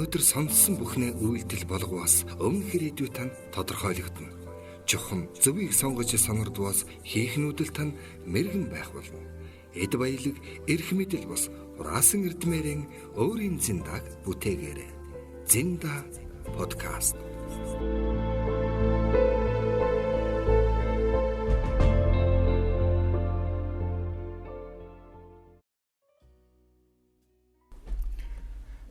өнөөдөр сонссон бүхнээ үйлдэл болгоос өмнө ирээдүй тань тодорхойлогдно. Чухам зөвийг сонгож сонирдвоос хийхнүүдэл тань мэрэгэн байх болно. Эд баялаг, эрх мэдэл бос хураасан эрдмээрэн өөрийн зиндааг бүтээгээрэй. Зинда подкаст.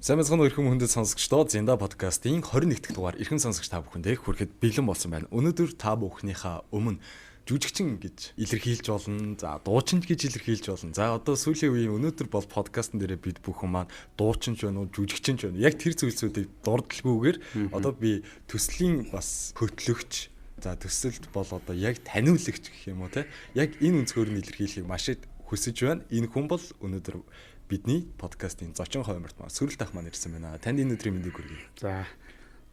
Сайн мэцхан өрхөм хүндэт сонсогчдоо Зинда подкастын 21 дахь дугаар эрхэм сонсогч та бүхэндээ хүрэхэд бэлэн болсон байна. Өнөөдөр та бүхнийхээ өмнө жүжигчин гэж илэрхийлж болно. За дуучин гэж илэрхийлж болно. За одоо сүүлийн үеийн өнөөдөр бол подкастн дээрээ бид бүхэн маань дуучин ч байна уу, жүжигчин ч байна. Яг тэр зүйлсүүдийг дурдлаггүйгээр одоо би төслийн бас хөтлөгч, за төсөлд бол одоо яг таниулагч гэх юм уу те. Яг энэ өнцгөр нь илэрхийлэхийг маш их хүсэж байна. Энэ хүн бол өнөөдөр бидний подкастын зочин хойморт маань Сүрэлт ах маань ирсэн байна. Танд энэ өдрийн мэндийг хүргэе. За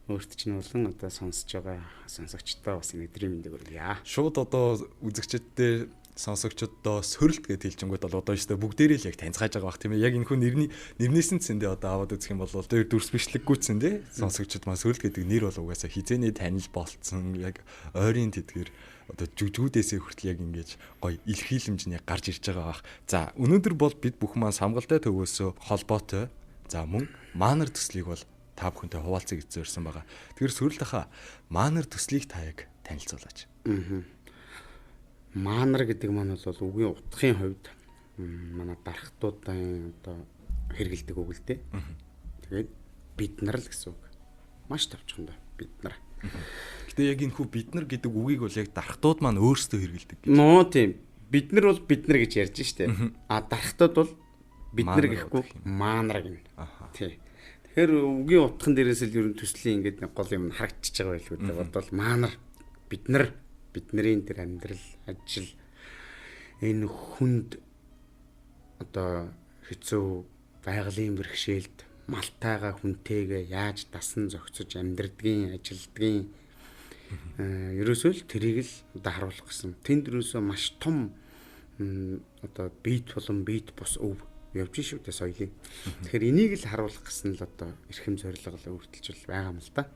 өөрт чинь болон одоо сонсож байгаа сонсогчдоо бас энэ өдрийн мэндийг хүргэе. Шууд одоо үзэгчдтэй сонсогчдоо Сүрэлт гэж хэлжингүүд бол одоо өстө бүгдээрээ л яг таньцгааж байгаа бах тийм ээ. Яг энэ хүн нэрнээс нь цэндээ одоо аваад үзэх юм бол тэр дүрс бичлэггүй цэндээ сонсогчд маань Сүрэлт гэдэг нэр бол угаасаа хизээний танил болцсон яг ойрын тэдгэр одоо жүжгүүдээсээ хүртэл яг ингэж гоё илэрхийлэмжний гарч ирж байгаа бах. За өнөөдөр бол бид бүх маань самгалтай төвөөсөө холбоотой. За мөн манер төслийг бол та бүхэнтэй хуваалцах гэж зорьсон байгаа. Тэгэхээр Сүрэлт ахаа манер төслийг та яг танилцуулаач. Манер гэдэг маань бол үгийн утгын хувьд манай дархтуудын одоо хэрэгэлдэг үг л дээ. Тэгээд бид нар л гэсэн үг. Маш тавчхандаа бид нар. Гэтэ яг энэ хүү бид нар гэдэг үгийг бол яг дархтууд маань өөрсдөө хэрэгэлдэг гэж. Нөө тийм. Бид нар бол бид нар гэж ярьж штэ. А дархтууд бол бид нар гэхгүй манер гэнэ. Тий. Тэгэхээр үгийн утган дээрээс л ер нь төслийн ингээд нэг гол юм харагдчихж байгаа байлгүй дээ. Бодвол манер бид нар бидний тэр амьдрал, ажил энэ хүнд одоо хэцүү байгалийн бэрхшээлд малтайгаа хүнтэйгээ яаж дасан зохицож амьдрдгийн, ажилдгийн ерөөсөө л тэрийг л одоо харуулах гэсэн. Тэнд ерөөсөө маш том одоо бит болон бит бус өв явж шүү дээ соёлын. Тэгэхээр энийг л харуулах гэсэн л одоо эрхэм зорилго өөртөлж байгаа юм л да.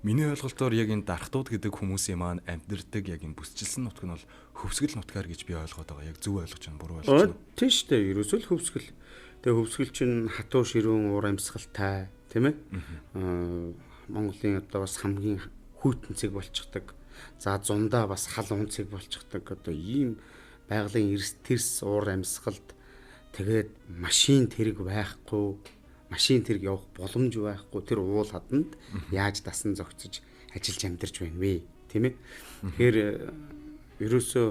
Миний ойлголтоор яг энэ дархтууд гэдэг хүмүүсийн маань амьдэрдэг яг энэ бүсчилсэн нутг нь бол хөвсгөл нутгаар гэж би ойлгоод байгаа. Яг зөв ойлгож байна, буруу ойлгож байна. Тийм шүү дээ. Ерөөсөө л хөвсгөл. Тэгээ хөвсгөл чинь хатуу ширүүн уур амьсгалтай, тийм ээ? Монголын одоо бас хамгийн хүйтэнцэг болчихдаг. За зундаа бас хал унцэг болчихдаг. Одоо ийм байгалийн эрс тэрс уур амьсгалд тэгээд машин тэрэг байхгүй, машин тэрэг явах боломж байхгүй тэр уул хаданд яаж дасан зохицож ажиллаж амьдарч байна вэ, тийм ээ? Тэгэхээр ерөөсөө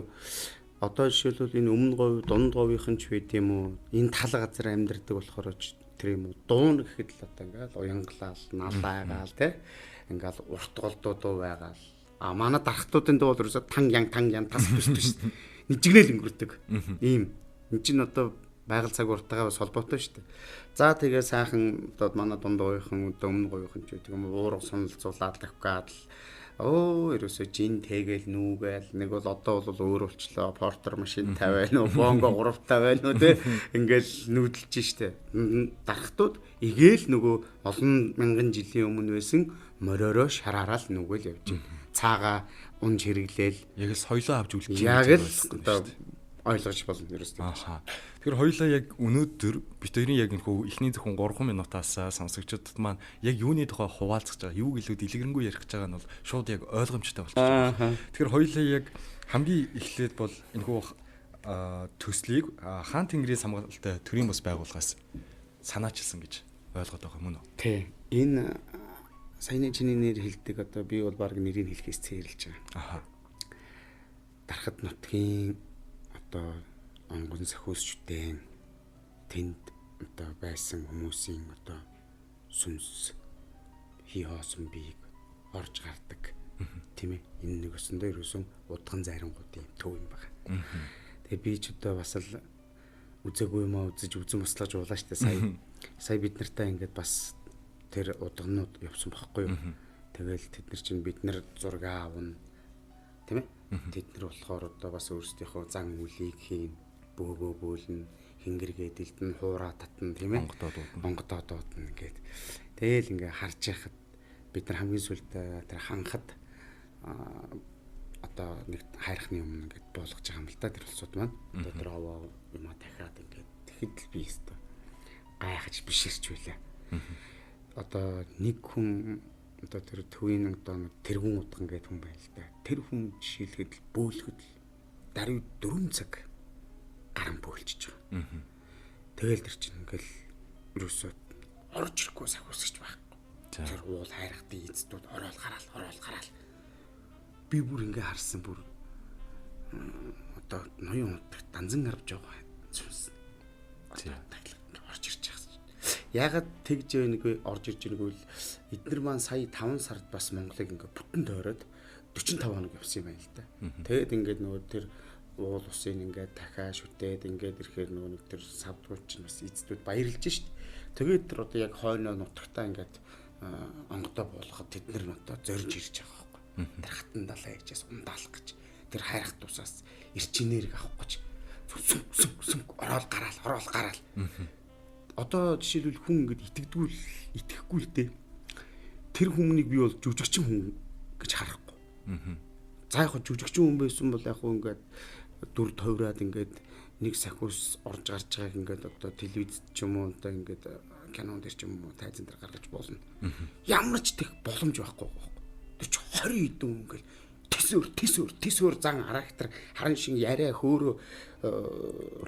одоо жишээлбэл энэ өмнө говь, дунд говийн ч байд юм уу, энэ тал газар амьдардаг болохоор тэр юм уу дуун гэхэд л одоо ингээл уянгалал, налайгаал тий ингээл урт голдуудуу байгаал. А манай дархтуудын дуу бол ерөөсөө тан ян тас биш. Нижигнэл өнгөрдөг. Ийм энэ чинь одоо байгаль цаг уртагаа бас холбоотой шүү дээ. За тэгээ сайхан одоо манай дунд говийн одоо өмнө говийн ч гэдэг юм уурга сонолцуулаад авгаад ерөөсөө жин тэгээл нүүгээл нэг бол одоо бол өөр болчлоо портер машин тавиана уу бонго 3 тавиана уу те ингээл нүүдэлж штэ дархтууд игээл нөгөө олон мянган жилийн өмнө байсан мориороо шараараа л нүгэл явж байна. Цаага унж хэрэглээл яг л соёлоо авч үлдэж яг л одоо ойлгож болно ерөөсөө. Тэгэхээр хоёулаа яг өнөөдөр бид хоёрын яг энэ хөө эхний зөвхөн 3 минутаас сонсогчдод маань яг юуны тухай хуваалцах байгаа, юу гэлүү дэлгэрэнгүй ярих гэж байгаа нь бол шууд яг ойлгомжтой болчихж байгаа. Тэгэхээр хоёулаа яг хамгийн эхлээд бол энэ хөө төслийг хаан тэнгэрийн самгаалтай төрийн бас байгууллагаас санаачилсан гэж ойлгоод байгаа мөн үү? Тий. Энэ саяны чиний нэр хэлдэг одоо би бол баг нэрийг хэлхээс цээрлж байгаа. Дархад нутгийн одоо онгон сахиусчдын тэнд одоо байсан хүмүүсийн одоо сүнс хоосон биег орж гардаг тийм ээ. Энэ нэг өсөндөө ерөөсөн удган зарангуудын төв юм байна. Тэгээ би ч одоо бас л үзээгүй юм аа үзэж үзэн бослож уулаа штэ сая бид нартай ингээд бас тэр удганууд явсан байхгүй юу. Тэгэл тэд нар чинь бид нар зураг аавна тийм ээ. Тэд нар болохоор одоо бас өөрсдийнхөө зан үлийг хийн бөөгөө бөөлнө, хингэргээ дэлдэн, хуураа татна тийм ээ. Онгодоо дуудна ингээд. Тэгэл ингээ харж яхад бид нар хамгийн сүүлд тэр ханхад одоо нэг хайрхны өмнө ингээд буулгаж байгаа юм л да тэр улсууд маань. Одоо тэр овоо юм дахиад ингээд тэгэхэд л би өстө гайхаж биширч байлаа. Одоо нэг хүн одоо тэр төвийн одоо тэргүүн удган гэдэг хүн байна л да. Тэр хүн жишээлхэд л бөөлөхөд л даруй 4 цаг гарan бөөлчихөж байгаа. Тэгэл тэр чинь ингээл юусоо орж ирэхгүй сахиусгч байхгүй. Тэр уул хайрхтын эцдүүд ороод гараал. Би бүр ингээ харсан бүр одоо ноён утгах данзан гарч байгаа зүйлс. Орж ирж байгаа. Ягаад тэгж байнгүй орж ирж байнгүй л эдгээр маань сая 5 сард бас Монголыг ингээ бүтэн тойроод 45 хоног явсан юм байна л да. Тэгэд ингээд нөгөө тэр уул усын ингээд дахиад шүтээд ингээд ирэхээр нөгөө нэг тэр савдгууд чинь бас эцдүүд баярлж шít. Тэгээд тэр одоо яг хойноо нутагтаа ингээд онгодоо буулгахад тэд нар одоо зорж ирж байгаа байхгүй. Тэр хатан далаа ячаас ундаалах гэж тэр хайрах тусаас эрчинээрийг авах гэж сүм ороод гараал. Одоо жишээлбэл хүн ингээд итгэхгүй л дээ. Тэр хүмүүнийг би бол жүжигчин хүн гэж харахгүй. За яг жүжигчин хүн байсан бол яг ингээд дүр тойроод ингээд нэг сахиус орж гарч байгааг ингээд одоо телевизд ч юм уу одоо ингээд кинон дээр ч юм уу тайзан дээр гаргаж болно. Ямар ч тех боломж байхгүй. Тэр чи 20 хэдэн ингээд тэсвэр зан характер харан шиг яриа хөөрөө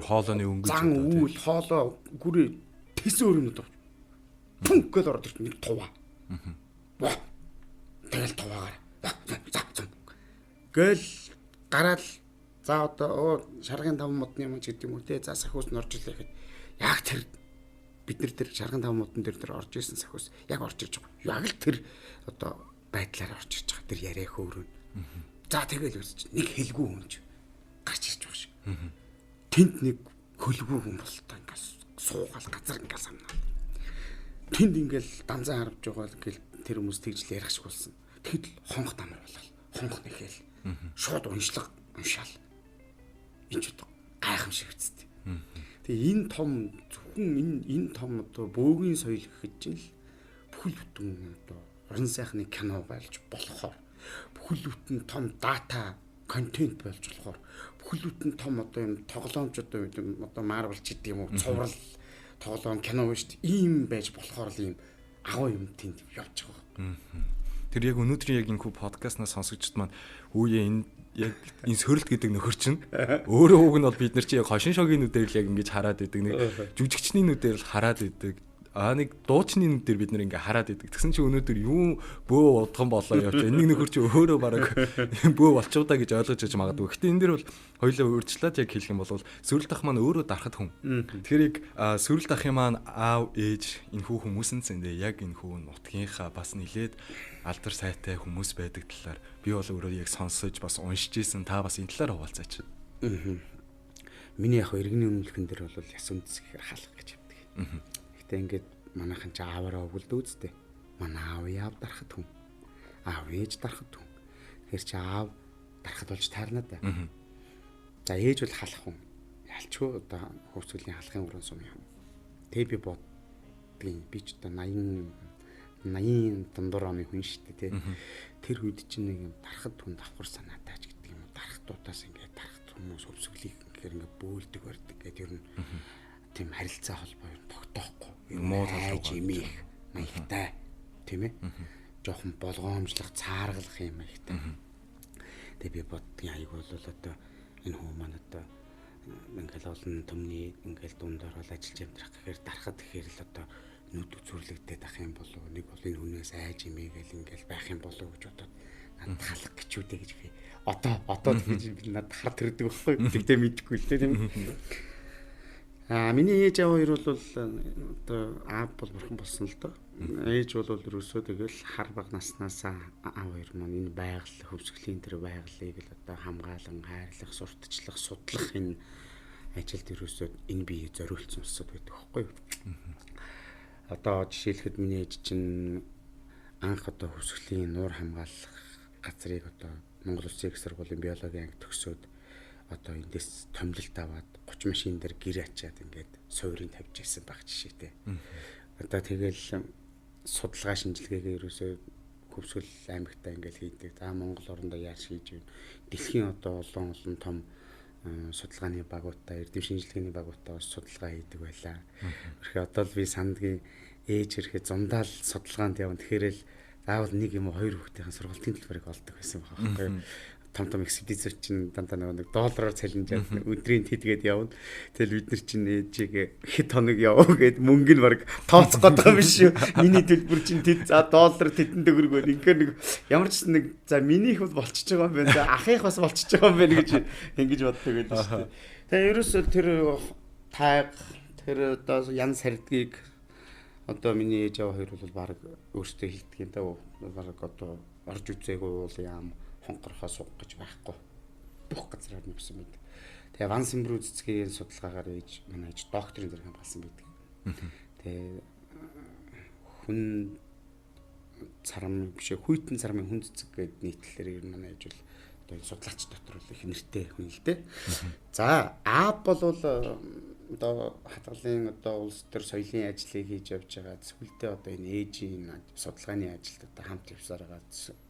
хоолойны өнгөж зан үйл хоолой гүрээ тэсвэр юм даа. Пүнк гэж орж ирж нэг туваа. Тэгэл туваагаар. Гэл гараал за одоо шаргын 5 модны юм ч гэдэг юм уу те за сахиус нь орж ирлээ гэхэд яг тэр бид нар тэр шаргын 5 модон дээр орж исэн сахиус яг орж ирж байгаа. Яг л тэр одоо байдлаар орж ирж байгаа. Тэр яриа хөөрөө. За тэгэл үзэж нэг хэлгүй хүн ч гарч ирж байгаа шиг. Тэнд нэг хөлгүй хүн болтой ингээс суугаал газар ингээс амнаа. Тэнд ингээл данзан харж байгаа л ингээл тэр хүмүүс тэгжл ярих шиг болсон. Тэгэхэд хонх дамар болол. Хонх нэхэл. Шууд уншаал. Энд ч гайхамшиг үсттэй. Тэгээ энэ том зөвхөн энэ том одоо бөөгийн соёл гэхэд чинь л бүхэл бүтэн одоо орон сайхны кино байлж болохоор бүхэл бүтэн том дата контент болж болохоор бүхэл бүтэн том одоо юм тоглоомч одоо Marvel ч гэдэг юм уу цуврал тоглоом кино ба шүү дээ. Ийм байж болохоор л ийм агуу юм тэнд явж байгаа. Тэр яг өнөөдрийн яг энэ подкастнаас сонсогчд маань үе энэ яг энэ сөрөлт гэдэг нөхөр чинь өөрөө уг нь бол бид нар чи яг хошин шогийн нүдээр л яг ингэж хараад идэг нэг жүжигчний нүдээр л хараад идэг нэг дуучны нүдээр бид нар ингээ хараад идэг. Тэгсэн чи өнөөдөр юу бөө удган болоо явж энийг нөхөр чи өөрөө бараг бөө болчихоо да гэж ойлгож иж магадгүй. Гэхдээ энэ дэр бол хоёулаа өөрчлөлт яг хэлэх юм бол сөрөлт ах маань өөрөө дарахад хүн. Тэгэхээр яг сөрөлт ахын маань аав ээж энэ хүү хүмүүсэн зэндээ яг энэ хүү нутгийнхаа бас нилээд алдар сайтай хүмүүс байдаг талаар би бол өөрөө яг сонсож бас уншиж исэн та бас энэ талаар хуваалцаач. Миний яг иргэний өмнөлгөн дээр бол ясун дэсгээр халах гэж явдаг. Гэтэ ингээд манайхан ч ааваараа өгөлдөө үсттэй. Манай аав яав дарахад хүн. Аав ээж дарахад хүн. Тэгэхээр чи аав дарахад болж таарна да. За ээж бол халах хүн. Ялчгүй одоо хөөцөлийн халахын уран сум юм. Тэг би бодгийн би ч одоо 80 дундуур оны хүн шүү дээ тий. Тэр үед чинь нэг юм дарахад хүн давхар санаатай ч гэдэг юм уу. Дарахтуудаас ингээд дарахт хүмүүс өвсгөлийг гэхээр ингээд бөөлдөг барьдаг гэдэг ер нь тийм харилцаа холбоо юм тогтоохгүй. Муу талж имих маягтай тийм ээ. Жохон болгоомжлох, цааргалах юм маягтай. Тэгээ би бодгийн аяг бол одоо энэ хүмүүс маань одоо ингээл олон төмний ингээл дундаар бол ажиллаж амьдрах гэхээр дарахад тэгэхээр л одоо нүд үзүрлэгдээд ах юм болов нэг бол энэ хүнээс айж имэгээл ингээл байх юм болов гэж бодоод надад халах гэж үдэ гэж би одоо тэгж би надад хар төрдөг байхгүй тэгтээ мэдэхгүй л тийм. Миний ээж аав хоёр бол одоо аав бол бурхан болсон л доо. Ээж бол ерөөсөө тэгэл хар баг наснаас аав хоёр маань энэ байгаль хөвсгөлийн тэр байгалыг л одоо хамгаалan хайрлах, сурталчлах, судлах энэ ажилд ерөөсөө энэ бие зориулсан улсууд байдаг байхгүй юу? Одоо жишээлхэд миний ээж чинь анх одоо хөвсгөлийн нуур хамгаалах газрыг одоо Монгол Улсын их сургуулийн биологийн анги төгсөөд одоо эндээс томилолт аваад 30 машин дээр гэр ачаад ингээд суурийг тавьж ирсэн баг жишээтэй. Одоо тэгэл судалгаа шинжилгээгээ ерөөсөө хөвсгөл аймагтаа ингээд хийдэг. За Монгол орондоо яаж хийж вэ? Дэлхийн одоо олон том судалгааны багуудаа, эрдэм шинжилгээний багуудаа бас судалгаа хийдэг байлаа. Тэгэхээр одоо л би сандгийн ээж ирэхэд зундаа л судалгаанд явна. Тэгэхээр л заавал нэг юм уу хоёр хүүхдийн сургалтын төлбөрийг олдог байсан байхгүй. Том экспедиц чинь дандаа нэг доллараар цалинжаад өдрийн тэдгээд явна. Тэгэл бид нар чинь ээжийг хэд хоног яваа гэд мөнгө нь баг тооцох гэдэг юм биш үү? Миний төлбөр чинь тэд за доллар тэдэн төгрөг байна. Ингээд нэг ямар ч нэг за минийх бол болчихж байгаа юм байна. За ахих бас болчихж байгаа юм байна гэж ингэж боддог байдаг шүү дээ. Тэгээ ерөөсөө тэр тайг тэр одоо ян сардгийг одоо миний ээж аваа хоёр бол баг өөртөө хэлдэг юм даа. Баг одоо орж үзээгүй бол яам хонгорхоо суух гэж байхгүй. Бүх газраар нүгсэн мэд. Тэгээ Ван Сэмбрүү цэцгийн судалгаагаар ээж манай ээж докторийн зэрэг хамгаалсан байдаг. Тэгээ хүн царам биш хүйтэн царамын хүн цэцэг гэдэг нийтлэлээр ер нь манай ээж бол одоо судлаач дотор бол их нэртэй хүн л дээ. За аав бол одоо хадгалын одоо улс төр соёлын ажлыг хийж явж байгаа. Сүүлдээ одоо энэ ээжийн судалгааны ажилд одоо хамт явсаар байгаа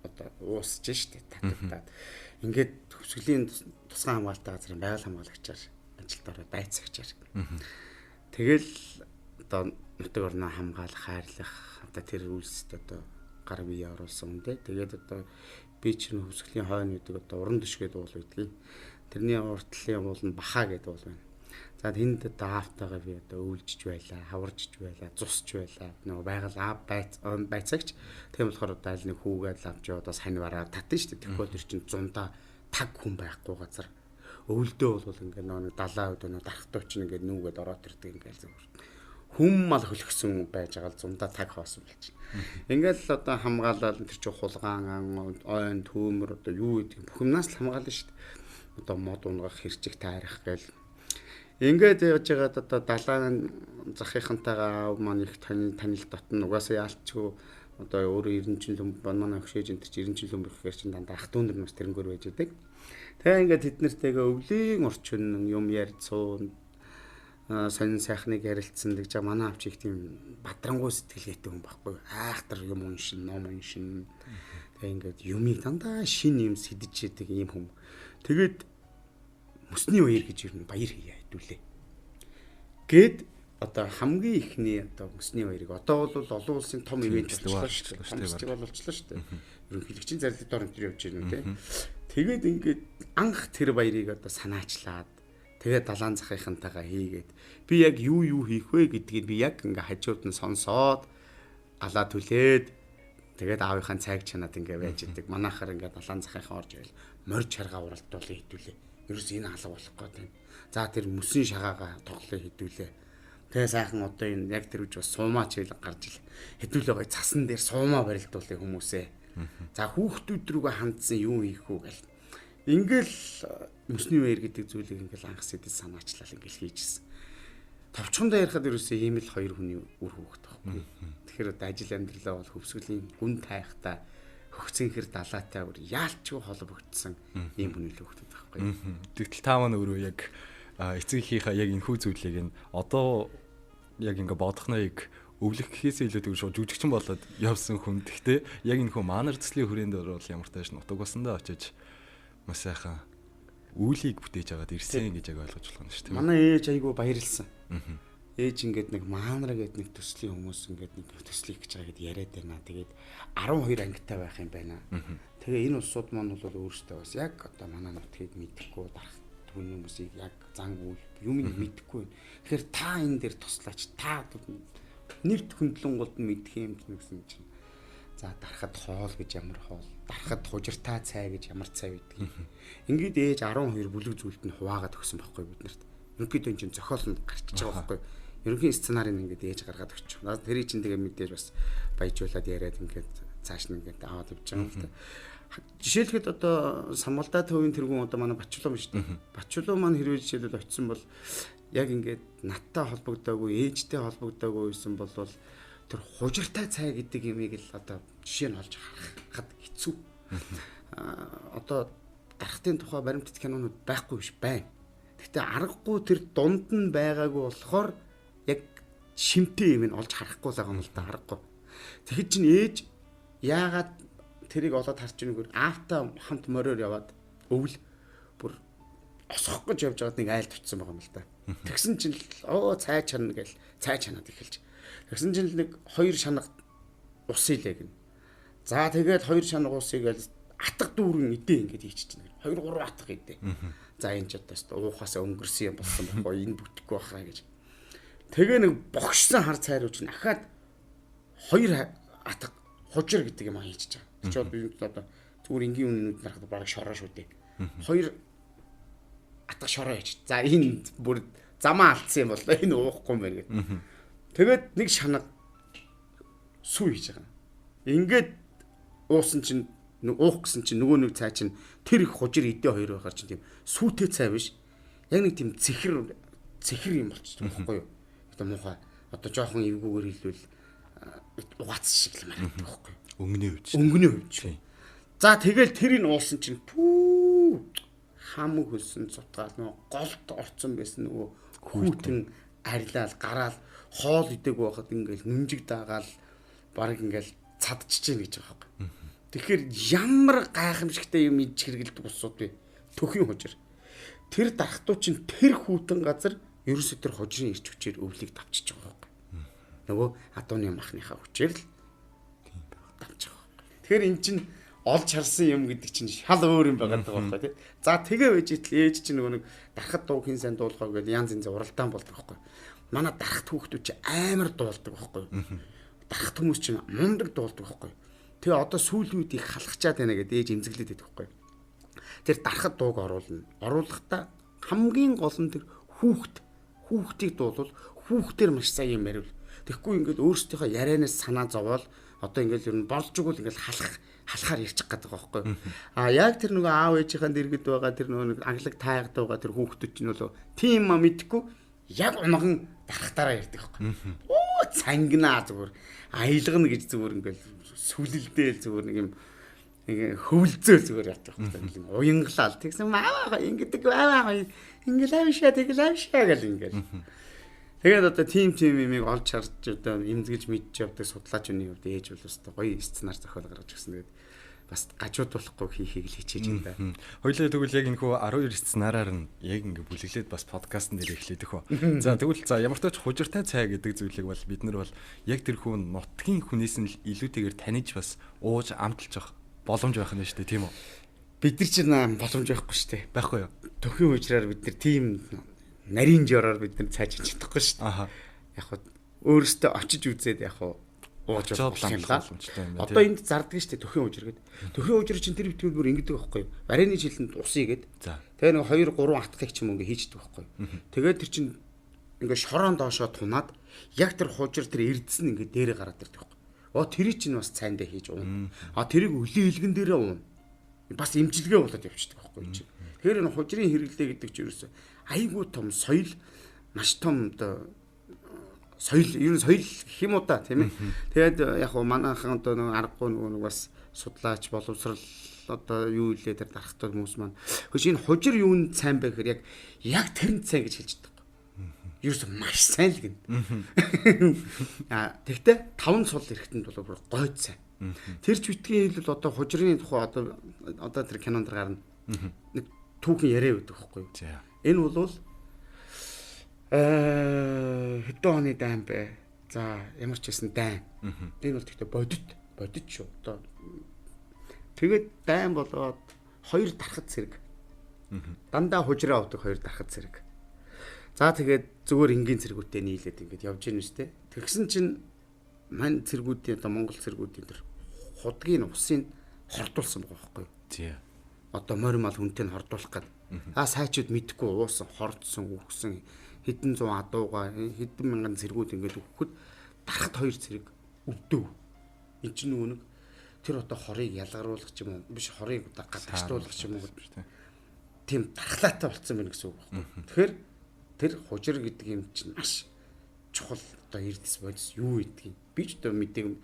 одоо уусж штэ татагдаад. Ингээд хөвсгөлийн тусгай хамгаалалтын газрын байгаль хамгаалагчаар ажилд ороод байцаагчаар. Тэгэл одоо нутаг орноо хамгаалах, хайрлах одоо тэр үйлсэд одоо гар бие оруулсан юм дээ. Тэгээд одоо би чинь хөвсгөлийн хойно гэдэг одоо уран төшгээд уул байдгийг. Тэрний уртлын уул нь бахаа гэдэг уул байна. За тэнд даавтайгаа би одоо өвлжж байлаа, хаваржж байлаа, зусч байлаа. Нөгөө байгаль аав байцаагч. Тийм болохоор одоо аль нэг хүүгээд авч яваад бас хань бараа татна шүү дээ. Тэгэхгүй тэр чинь зундаа таг хүн байхгүй газар. Өвөлдөө бол ингээд нөгөө 70% нөгөө дархтууч ингээд нүүгээд ороод ирдэг ингээд зүгээр. Хүм мал хөлгсөн байж байгаа л зундаа таг хоосон болж байна. Ингээд л одоо хамгаалал тэр чинь хулгаан, ойн, төмөр одоо юу гэдэг бүх юмнаас л хамгаална шүү дээ. Одоо мод унгах, хэрчиг таарах гээл. Ингээд явж байгаад одоо далайн захихантайгаа аав маань их танил дотн угаасаа яалчгүй одоо өөрөө 90 жил манай өгшөөж энэ чинь 90 жил өмнөх гэхэр чинь дандаа ах дүүнэр нас тэрнгөр байж байдаг. Тэгээ ингээд тэд нартэйгээ өвлийн орчин юм ярьж суун сонин сайхныг ярилцсан гэж манай авч их тийм бадрангуй сэтгэлгээтэй хүн байхгүй. Айхтар юм уншин, ном уншин. Тэгээ ингээд юмыг дандаа шин юм сэдэж яадаг юм хүм. Тэгээд мөсний баяр гэж юу баяр хийя хэдүүлээ. Гэт одоо хамгийн ихний одоо мөсний баярыг одоо бол олон улсын том ивент болчихлоо шүү дээ. Фестивал болчихлоо шүү дээ. Ерөнхийлөгчийн зарлиг дор энэ явж байна үү те. Тэгээд ингээд анх тэр баярыг одоо санаачлаад тэгээд далайн захихантайгаа хийгээд би яг юу хийх вэ гэдгийг би яг ингээ хажууд нь сонсоод алаа түлээд тэгээд аавынхаа цайг чанаад ингээ байж идэг. Манайхаар ингээ далайн захихаа орж ивэл морь чарга уралдуулаа хэдүүлээ. Ерөөс энэ алга болох гээд байна. За тэр мөсийн шагаага тоглоо хэдүүлээ. Тэгээ сайхан одоо энэ яг тэр үж бас суумаач хэл гарч ил. Хэдүүлээ гой цасан дээр суумаа барилдуулъя хүмүүсээ. За хүүхдүүд рүүгээ хандсан юу хийх үү гэл. Ингээл мөсний баяр гэдэг зүйлийг ингээл анх сэдэд санаачлал ингээл хийжсэн. Товчхондоо ярихад ерөөсөө ийм л хоёр хүний үр хөвгт байхгүй. Тэгэхээр одоо ажил амьдралаа бол хөвсгөлийн гүн тайхтаа хөгцөнхөр далаатай өөр яалчгүй холбогдсон ийм хүн л хөвгтөд байхгүй. Тэгтэл та маань өөрөө яг эцэг эхийнхээ яг энэхүү зүйлийг нь одоо яг ингээ бодохныг өвлөх гэхээс илүү шууд жүжигчин болоод явсан хүн. Гэхдээ яг энэхүү манар цэцлийн хүрээнд орвол ямар тааш нутаг басандаа очиж маш сайхан үйлийг бүтээж аваад ирсэн гэж яг ойлгож болох юм шүү дээ. Манай ээж айгүй баярлсан. Ээж ингээд нэг маанра гэдэг нэг төслийн хүмүүс ингээд нэг төслийг гэж байгаа гэдээ яриад байна. Тэгээд 12 ангитай байх юм байна. Тэгээ энэ улсууд маань бол өөрсдөө бас яг одоо манай нутгийг мэдэхгүй дарах түн хүмүүсийг яг зан үйл юмыг мэдэхгүй. Тэгэхээр та энэ дээр туслаач. Та нэрт хөндлөнгөлд нь мэдэх юм гэсэн чинь. За дарахад хоол гэж ямар хоол, дарахад хужиртай цай гэж ямар цай байдгийг. Ингээд ээж 12 бүлэг зүйлд нь хуваагаад өгсөн байхгүй биднэрт. Ерөнхийдөө энэ чинь зохиол нь гарчиж байгаа байхгүй. Ерөнхийн сценарийг ингээд ээж гаргаад өгч. Тэрийг чинь тэгээ мэдээж бас баяжуулаад яриад ингээд цааш нь ингээд аваад явж байгаа юм л та. Жишээлхэд одоо самгалдаа төвийн тэргүүн одоо манай Бачулуу биш үү? Бачулуу маань хэрвээ жишээлбэл очисон бол яг ингээд надтай холбогдоогүй, ээжтэй холбогдоогүй байсан бол тэр хужиртай цай гэдэг юмыг л одоо жишээ нь олж харахад хэцүү. Одоо дарахтын тухай баримтат кинонууд байхгүй биш байна. Гэтэ аргагүй тэр дунд нь байгаагүй болохоор яг шимтэй юм нь олж харахгүй л байгаа юм л да аргагүй. Тэгэхэд чинь ээж яагаад тэрийг олоод харж ийнэгээр аавтаа хамт мориор яваад өвл бүр осох гэж явж байгаад нэг айлд очсон байгаа юм л да. Тэгсэн чинь цай чана гэл цай чанаад эхэлж. Тэгсэн чинь нэг 2 шанаг ус илээ гин. За тэгээд 2 шанаг усыг л атга дүүрэн идэ ингэж хийчих чинь. 2 3 атга идэ. За энэ ч одоо уухаас өнгөрсөн юм болсон байхгүй энэ бүтэхгүй байхаа гэж. Тэгээ нэг богшсон хар цайрууч нахаад 2 атга хужир гэдэг юм хийчихэж байгаа. Чи одоо зүгээр энгийн үнэнүүд нарахад бараг шороо шүү дээ. 2 атга шороо хийж. За энэ бүр замаа алдсан юм бол энэ уухгүй юм байна гэдэг. Тэгээд нэг шанаг сүү хийж байгаа. Ингээд уусан чинь уух гэсэн чинь нөгөө нэг цай чинь тэр их хужир идэ 2 байхаар чинь тийм сүүтэй цай биш. Яг нэг тийм цэхэр юм болчихсон байхгүй юу? Одоо муухай одоо жоохон эвгүүгээр хэлвэл угаац шиг л мараад байхгүй юу? Өнгөний үуч. За тэгэл тэрийг уусан чинь хамаг хөлсөн цутгаал нөгөө голд орцсон байсан нөгөө хүүтэн арилаал гараал хоол идэг байхад ингээл нүнжиг даагаал баг ингээл цадчихж гин гэж байгаа байхгүй. Тэгэхээр ямар гайхамшигтай юм иж хэрэгэлдэг усууд вэ? Төхийн хужир. Тэр дархтуу чинь тэр хүүтэн газар ерөөсөө тэр хужирын ирч хүчээр өвлийг давчиж байгаа байхгүй. Нөгөө адууны махныхаа хүчээр л давчих байгаа. Тэгэхээр эн чинь олж харсан юм гэдэг чинь шал өөр юм байгаа байхгүй тий. За тэгээ байж итэл ээж чинь нөгөө нэг дархад дуу хин сайн дуулахаа гэж янз янз уралдаан болдог байхгүй. Манай дархад хүүхдүүд чинь амар дуулдаг байхгүй. Дархад хүмүүс чинь мундаг дуулдаг байхгүй. Тэгээ одоо сүүлийн үед их халахчаад байна гэдэг ээж эмзэглээд байдаг байхгүй. Тэр дархад дууг оруулна. Оруулахдаа хамгийн гол нь тэр хүүхдийг дуулвал хүүхдээр маш сайн юм ярил. Тэгэхгүй ингээд өөрсдийнхөө ярианаас санаа зовоол одоо ингээд ер нь болж игэл ингээд халахаар ярьчих гээд байгаа байхгүй. Яг тэр нөгөө аав ээжийнхэн дэргэд байгаа тэр нөгөө англаг тайгад байгаа тэр хүүхдүүд чинь болоо тийм ма мэдхгүй яг унган дарахтаараа ярьдаг байхгүй. Цангинаа зүгээр аялгана гэж зүгээр ингээд сүлэлдээл зүгээр нэг юм хөвлцөөл зүгээр ятдаг байхгүй. Уянгалал тэгсэн ааваа ингэдэг ааваа ингээл авшаа тэгэл авшаа гэл ингээл. Тэгээд одоо тим юмыг олж харж одоо эмзгэлж мэдж явдаг судлаачны хувьд ээж бол өстой гоё сценар зохиол гаргаж өгсөн. Тэгээд бас гажуудуулахгүй хийхийг л хичээж юм да. Хоёулаа тэгвэл яг энэ хөө 12 сценараар нь яг ингээ бүлэглээд бас подкастн дээр эхлэдэг хөө. За тэгвэл ямар ч тач хужиртай цай гэдэг зүйлийг бол бид нар бол яг тэр хүн нутгийн хүнээс нь илүүтэйгээр таньж бас ууж амталж авах боломж байх нь шүү дээ тийм үү? Бид нар ч боломж байхгүй шүү дээ. Байхгүй юу? Төхийн уучраар бид нар тийм нарийн жороор бид нар цааж чадахгүй шүү дээ. Аха. Яг хөө өөрөөсөө очиж үзээд яг хөө ууж болох юм да. Одоо энд зарддаг шүү дээ төхийн уучр гэдэг. Төхийн уучр чинь тэр битгүүл бүр ингэдэг байхгүй юу? Барины жилэнд усъя гээд. Тэгээ нэг 2 3 атгахыг ч юм ингээ хийждэг байхгүй юу? Тэгээд тэр чинь ингээ шороон доошоо тунаад яг тэр хужир тэр эрдэс нь ингээ дээрээ гараад ирдэг байхгүй юу? Тэрий чинь бас цайндаа хийж уун. Тэрийг өлийн илгэн дээрээ уун. Бас имчилгээ болоод явчихдаг байхгүй юу? Тэгэхээр энэ хужирын хэрэглээ гэдэг чинь ерөөсөө айгүй том соёл маш том одоо соёл ер нь соёл гэх юм уу та тийм ээ. Тэгээд яг хуу манайхан одоо нэг аргагүй нэг бас судлаач боловсрал одоо юу илээ тэр дарахтай хүмүүс маань хөөж энэ хужир юунд сайн бэ гэхээр яг тэрэнд сайн гэж хэлж байгаа. Ерөөсөө маш сайн л гин. Тэгтээ 5 сул эрэхтэнд бол бүр гойд сайн. Тэр ч битгий хэлбэл одоо хужирын тухай одоо тэр кинонд гарна. Нэг түүхэн яриа өгдөг байхгүй юу? Энэ бол хэдэн оны дайн бэ? За ямар ч байсан дайн. Энэ бол тэгтээ бодит шүү. Одоо тэгээд дайн болоод 2 дарахад зэрэг. Дандаа хужираа авдаг 2 дарахад зэрэг. За тэгээд зүгээр энгийн цэргүүтээ нийлээд ингэж явж гин үстэй. Тэгсэн чинь мань цэргүүдийн одоо Монгол цэргүүдийн тэр худгийн усыг хордуулсан байгаа байхгүй юу? Тий. Одоо моримал хүнтэй нь хордуулах гээд сайчуд мэдхгүй уусан, хордсон, үхсэн хэдэн зуун адууга хэдэн мянган цэргүүд ингэж өгөхөд дарахт 2 цэрэг өвдөв. Энд чинь нөгөө нэг тэр одоо хорыг ялгаруулах ч юм уу биш хорыг одоо гадагшлуулах ч юм уу тийм дархлаатай болцсон байна гэсэн үг байна. Тэгэхээр тэр хужир гэдэг юм чинь маш чухал одоо эрдэс бодис юу гэдгийг би ч одоо мэдээг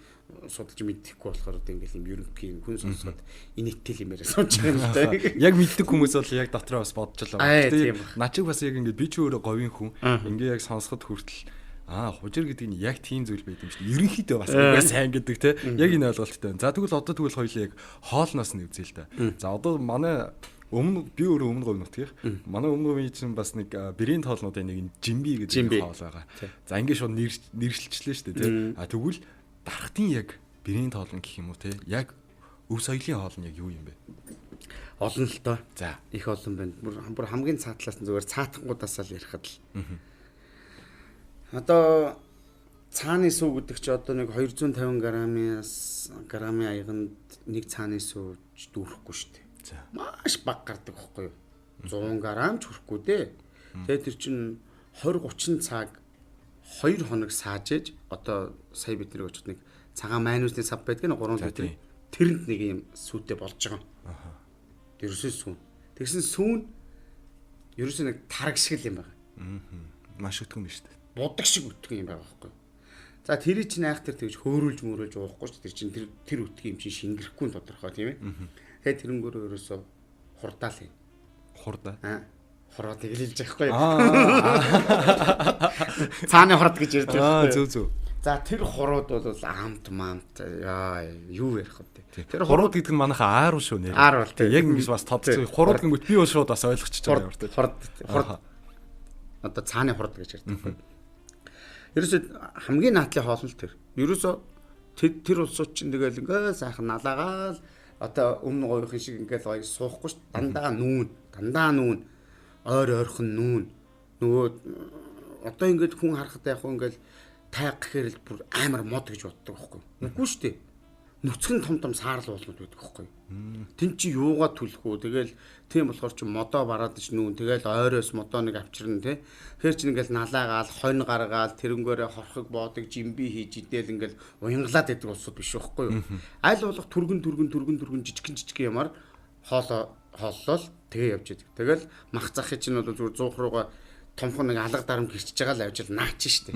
судалж мэдэхгүй болохоор одоо ингээл юм ерөнхий хүн сонсоход инээдтэй юм яриа сууж байгаа юм да. Яг мэддэг хүмүүс бол яг дотроо бас бодож л байгаа. Тийм. Начиг бас яг ингээд би ч өөрөө говийн хүн ингээ яг сонсоход хүртэл хужир гэдэг нь яг тийм зүйл байд юм шүү дээ. Ерөнхийдөө бас ингээ сайн гэдэг те. Яг энэ ойлголттой. За тэгвэл одоо хоёулаа яг хоолноос нь үзье л да. За одоо манай би өөрөө өмнө говь нутгих. Манай өмнө говийн чинь бас нэг бэрийн тоолнуудын нэг жимби гэдэг хоол байгаа. За ингээ шууд нэршилчлээ шүү дээ те. Тэгвэл дархтын яг бэрийн тоолн гэх юм уу те. Яг өв соёлын хоол нь яг юу юм бэ? Олон л доо. За их олон байна. Бүр хамгийн цаатлаас нь зүгээр цаатангуудаас л ярихад л. Одоо цааны сүү гэдэг чи одоо нэг 250 грамын аяганд нэг цааны сүүж дүүрэхгүй шүү дээ. За. Маш бага гардаг байхгүй юу? 100 грамм ч хүрэхгүй дээ. Тэгээд тэр чин 20-30 цаг 2 хоног сааж ээж одоо сая бидний очод нэг цагаан майнусны сав байдаг нэг 3 литр. Тэрэнд нэг юм сүүтэй болж байгаа. Аха. Ерөөсөө сүүн. Тэгсэн сүүн ерөөсөө нэг тараг шиг л юм байна. Маш өтгөн биш үү? Будаг шиг өтгөн юм байгаа байхгүй. За тэрий чинь айх тэр тэгж хөөрүүлж мөрүүлж уухгүй ч тэр чинь тэр өтгөн юм чинь шингэрэхгүй тодорхой тийм ээ. Тэгээд тэрнгөөр ерөөсөө хурдаал юм. Хурдаа. Хороод тэглэлж байхгүй. Цааны хорд гэж ярьдаг байхгүй. Зөв. За тэр хорууд бол амт юу ярих вэ? Тэр хорууд гэдэг нь манайхаа ааруу шүү нэр. Ааруу л тийм. Яг ингэж бас тодцоо хорууд гингүүт би бол шууд бас ойлгочихж байгаа юм байна. Хорд. Одоо цааны хорд гэж ярьдаг. Ерөөсөө хамгийн наадлын хоол нь тэр. Ерөөсөө тэр улсууд чинь тэгэл ингээ сайхан налаагаал одоо өмнө гоёхын шиг ингээл гоё суухгүй ш дандаа нүүн ойрхон нүүн нөгөө одоо ингээд хүн харахад яг ингээл тайг гэхээр л бүр амар мод гэж боддог байхгүй. Үгүй шүү дээ. Нүцгэн том саарл уулнууд байдаг байхгүй. Тэн чи юугаа түлэх үү? Тэгэл тийм болохоор чи модоо бараад ч нүүн тэгэл ойроос модоо нэг авчирна те. Тэгэхээр чи ингээл налаагаал, хонь гаргаал, тэрнгөөрэ хорхог боодог, жимби хийж идэл ингээл уянгалаад байдаг улсууд биш байхгүй юу? Аль болох түргэн жижигхэн юмар хооллол тэгээ явж идэг. Тэгэл мах захыг чинь бол зүгээр 100 руугаа томхон нэг алга дарамт гэрчиж байгаа л авчил наач штэ.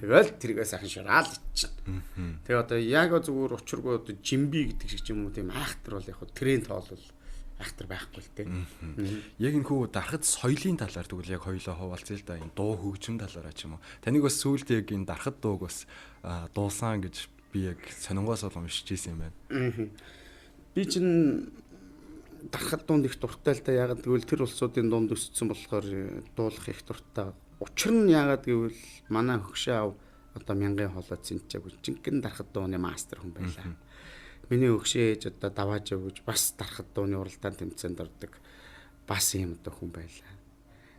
Тэгэл тэргээ сайхан шураал ичнэ. Тэгээ одоо яг зүгээр учиргүй одоо жимби гэдэг шиг юм уу тийм айхтар бол яг тренд тоол бол айхтар байхгүй л те. Яг энэ хүү дарахад соёлын талаар тэгвэл яг хоёлоо хуваалцъя л да. Энэ дуу хөгжим талаараа ч юм уу. Таныг бас сүүлдээ яг энэ дарахад дууг бас дуусан гэж би яг сонингоос бол уншиж ирсэн юм байна. Би чинь дарахад дунд их дуртай л да. Ягаад гэвэл тэр улсуудын дунд өссөн болохоор дуулах их дуртай. Учир нь ягаад гэвэл манай хөгшөө аав одоо мянган хоолой цэнчээг жинхэнэ дарахад дууны мастер хүн байлаа. Миний хөгшөө ээж одоо давааж өгж бас дарахад дууны уралдаан тэмцээнд ордог бас юм одоо хүн байлаа.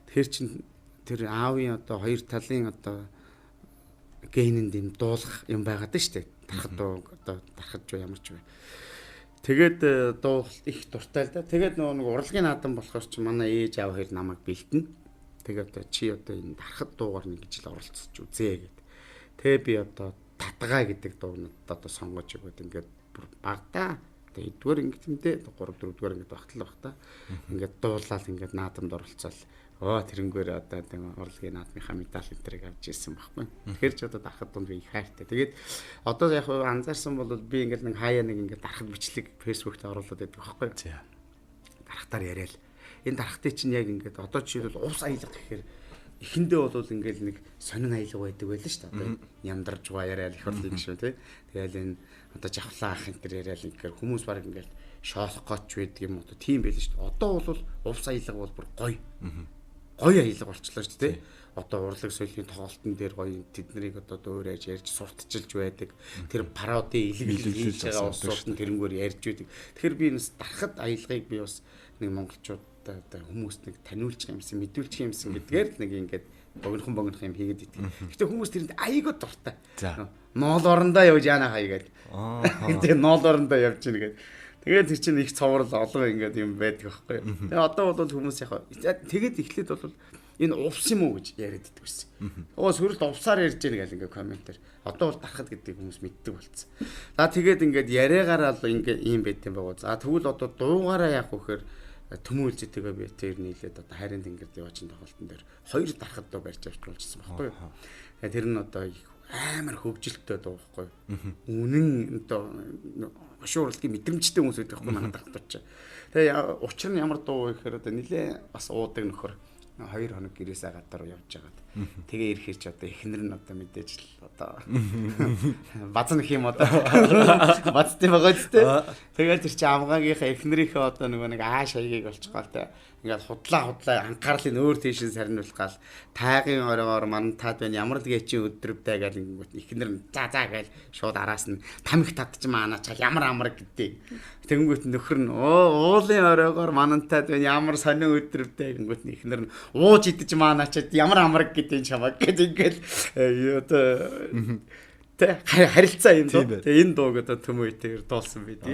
Тэгэхээр чин тэр аавын одоо хоёр талын одоо генэнд юм дуулах юм байгаад шүү дээ. Дарахад дуу одоо дарахад юу ямар ч вэ. Тэгээд дуу их дуртай л да. Тэгээд нэг урлагийн наадам болохоор чи манай ээж аав хоёр намайг бэлтэнэ. Тэгээд чи одоо энэ дарахад дуугаар нэг жил оролцож үзээ гэд. Тэгээ би одоо татгаа гэдэг дууг одоо сонгож өгöd ингээд бүр багтаа. Тэгээд 1-р ингээд тэмдээ 3-4-р ингээд багтлаа бах та. Ингээд дуулаад ингээд наадамд оролцоод тэрнгээр одоо урлагийн наадмынхаа медаль энтрийг авч ирсэн байхгүй. Тэгэхээр ч одоо дарахад дунд би их хайртай. Тэгээд одоо яг анзаарсан бол би ингээд нэг хаяа нэг ингээд дарахад бичлэг фэйсбүүкт оруулаад байдаг байхгүй. Дарахтаар яриад. Энэ дарахтыг чинь яг ингээд одоо жишээлбэл ус аялга гэхээр эхэндээ бол ингээд нэг сонин аялга байдаг байлаа шүү дээ. Одоо яндарж байгаа яриад их бол юм шүү тий. Тэгэл энэ одоо жавхлаа ах энэ төр яриад ингээд хүмүүс баг ингээд шоолох гоч байдаг юм одоо тийм байлаа шүү дээ. Одоо бол ус аялга бол бүр гоё аялга болчлоо шүү дээ. Одоо урлаг соёлын тоглолтын дээр гоё тэднийг одоо дуурайж ярьж сурталчилж байдаг. Тэр пародын илэг хийж байгаа улсууд нь тэрнгээр ярьж байдаг. Тэгэхээр би энэ дарахад аялгыг би бас нэг монголчууд одоо хүмүүс нэг таниулчих юмсан, мэдүүлчих юмсан гэдгээр нэг ингээд богинохон юм хийгээд идэг. Гэхдээ хүмүүс тэрэнд аягүй дуртай. Ноол орондоо явж яана хаягаад. Тэгээ ноол орондоо явж ийн гэдэг. Тэгээд тэр чинь их цоврал олон ингээд юм байдаг байхгүй юу. Тэгээ одоо бол хүмүүс яг тэгээд эхлээд бол энэ увс юм уу гэж яриад идэг байсан. Сөрөлт увсаар ярьж ийн гэл ингээд комментээр. Одоо бол дарахад гэдэг хүмүүс мэддэг болцсон. За тэгээд ингээд яриагаараа л ингээд ийм байт юм байгаа. За тэгвэл одоо дуугаараа яах вэ гэхээр төмөн үлзэтэйгээ би тэр нийлээд одоо хайрын тэнгэрд яваачин тоглолтын дээр 2 дарахад дуу барьж авч болжсэн байхгүй юу. Тэгээ тэр нь одоо амар хөвгөлтэй дуу байхгүй юу. Үнэн одоо хошуурлын мэдрэмжтэй хүмүүс байдаг байхгүй манай дарахад ч. Тэгээ учир нь ямар дуу вэ гэхээр одоо нилээ бас уудаг нөхөр 2 хоног гэрээсээ гадар явж байгаад тэгээ ирэхэрч одоо эхнэр нь одоо мэдээж л одоо базан их юм одоо бацтай байгаа ч тийм тэгээд тэр чи амгаагийнхаа эхнэрийнхээ одоо нэг ааш хаягийг болчихгоо те ингээд худлаа анхаарлын өөр тийш сарниулах гал тайгын оройгоор мантаад байна ямар л гэчийн өдрөвдөө гэл ингээд эхнэр нь за гээл шууд араас нь тамхи татчих маанаач ямар амраг гэдэг тэгэнгүүт нөхөр нь уулын оройгоор манантаад байна ямар сонин өдрөвдөө гингүүт эхнэр нь ууж идэж маанаач ямар амраг гэдэг чамаг гэж ингээд одоо тэ харилцаа юм доо. Тэгээ энэ дууг одоо төмөйтэйгээр дуулсан бид.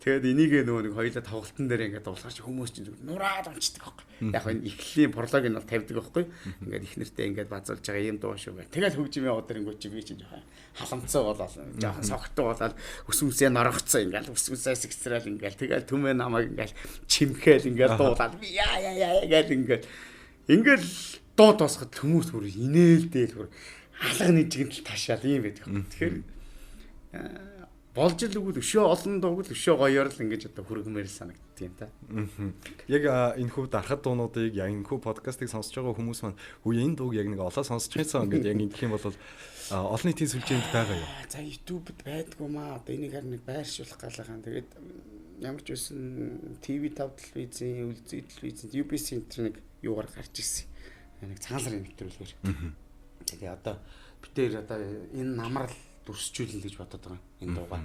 Тэгээд энийг нөгөө нэг хоёулаа тоглолтын дээр ингээд дуулахаар хүмүүс чинь нураад унцдаг байхгүй. Яг энэ эхлэлийн пролог нь бол тавьдаг байхгүй. Ингээд их нэртэй ингээд базуулж байгаа юм дуу шүү гэх. Тэгэл хөгжимийн удаар ингээд би чинь жоохон халамцаа болоод жоохон согтуу болоод өсвөсөө норогцсон ингээд өсвөсөө сэгсрэл ингээд тэгэл төмөө намайг ингээд чимхээл ингээд дуулаад яа гэл ингээд дуу дуусахад хүмүүс бүр инээлдээл бүр алга нэгжинд ташаал юм байдаг. Тэгэхээр болж л үгүй өшөө олон дууг л өшөө гоёор л ингэж одоо хүргэмээр санагдтiin та. Яг энэ хүү дарахад дуунуудыг яг энэ хүү подкастыг сонсож байгаа хүмүүс маань үе энэ дууг яг нэг олоо сонсож хайсан гэдэг яг ингэх юм бол олон нийтийн сүлжээнд байгаа юу? За YouTube-д байдгүй маа. Одоо энийг харин нэг байршуулах галахаа. Тэгээд ямар ч үсэн TV5 телевизийн, үлзий телевизэнд UBC интернет юугаар гарч ирсэн. Нэг цагаан сарын нэвтрүүлгээр. Тэгээ одоо битээр одоо энэ намрал дүрсчүүлнэ гэж бодоод байгаа энэ дуугаа.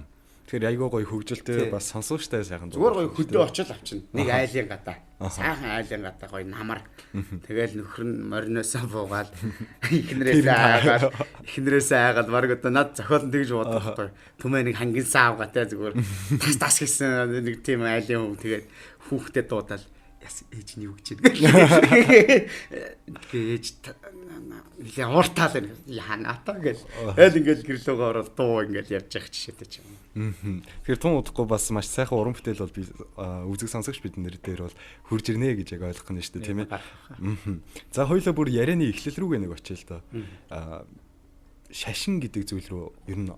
Тэгэхээр айгүй гоё хөгжилтэй бас сонсоочтой сайхан дуу. Зүгээр гоё хөдөө очил авчна. Нэг айлын гадаа. Сайхан айлын гадаа гоё намар. Тэгэл нөхөр нь мориноосоо буугаад эхнэрээсээ айгаад баг одоо над зохиолн тэгж бодох байхгүй. Түмээ нэг хангин саавгатай зүгээр тас хийсэн нэг тийм айлын хөв тэгээд хүүхдэд дуудаал ээж нь юу гэж байна. Ээж нэлээ ууртаал яана та гэл. Айл ингээл гэрлөөгөө ороод дуу ингээл явж явах жишээтэй ч юм. Тэгэхээр тун удахгүй бас маш сайхан уран бүтээл бол би үзэг сонсогч бид нэр дээр бол хурж ирнэ гэж яг ойлгох нь шүү дээ тийм ээ. За хоёулаа бүр ярианы эхлэл рүүгээ нэг очие л доо. Шашин гэдэг зүйл рүү ер нь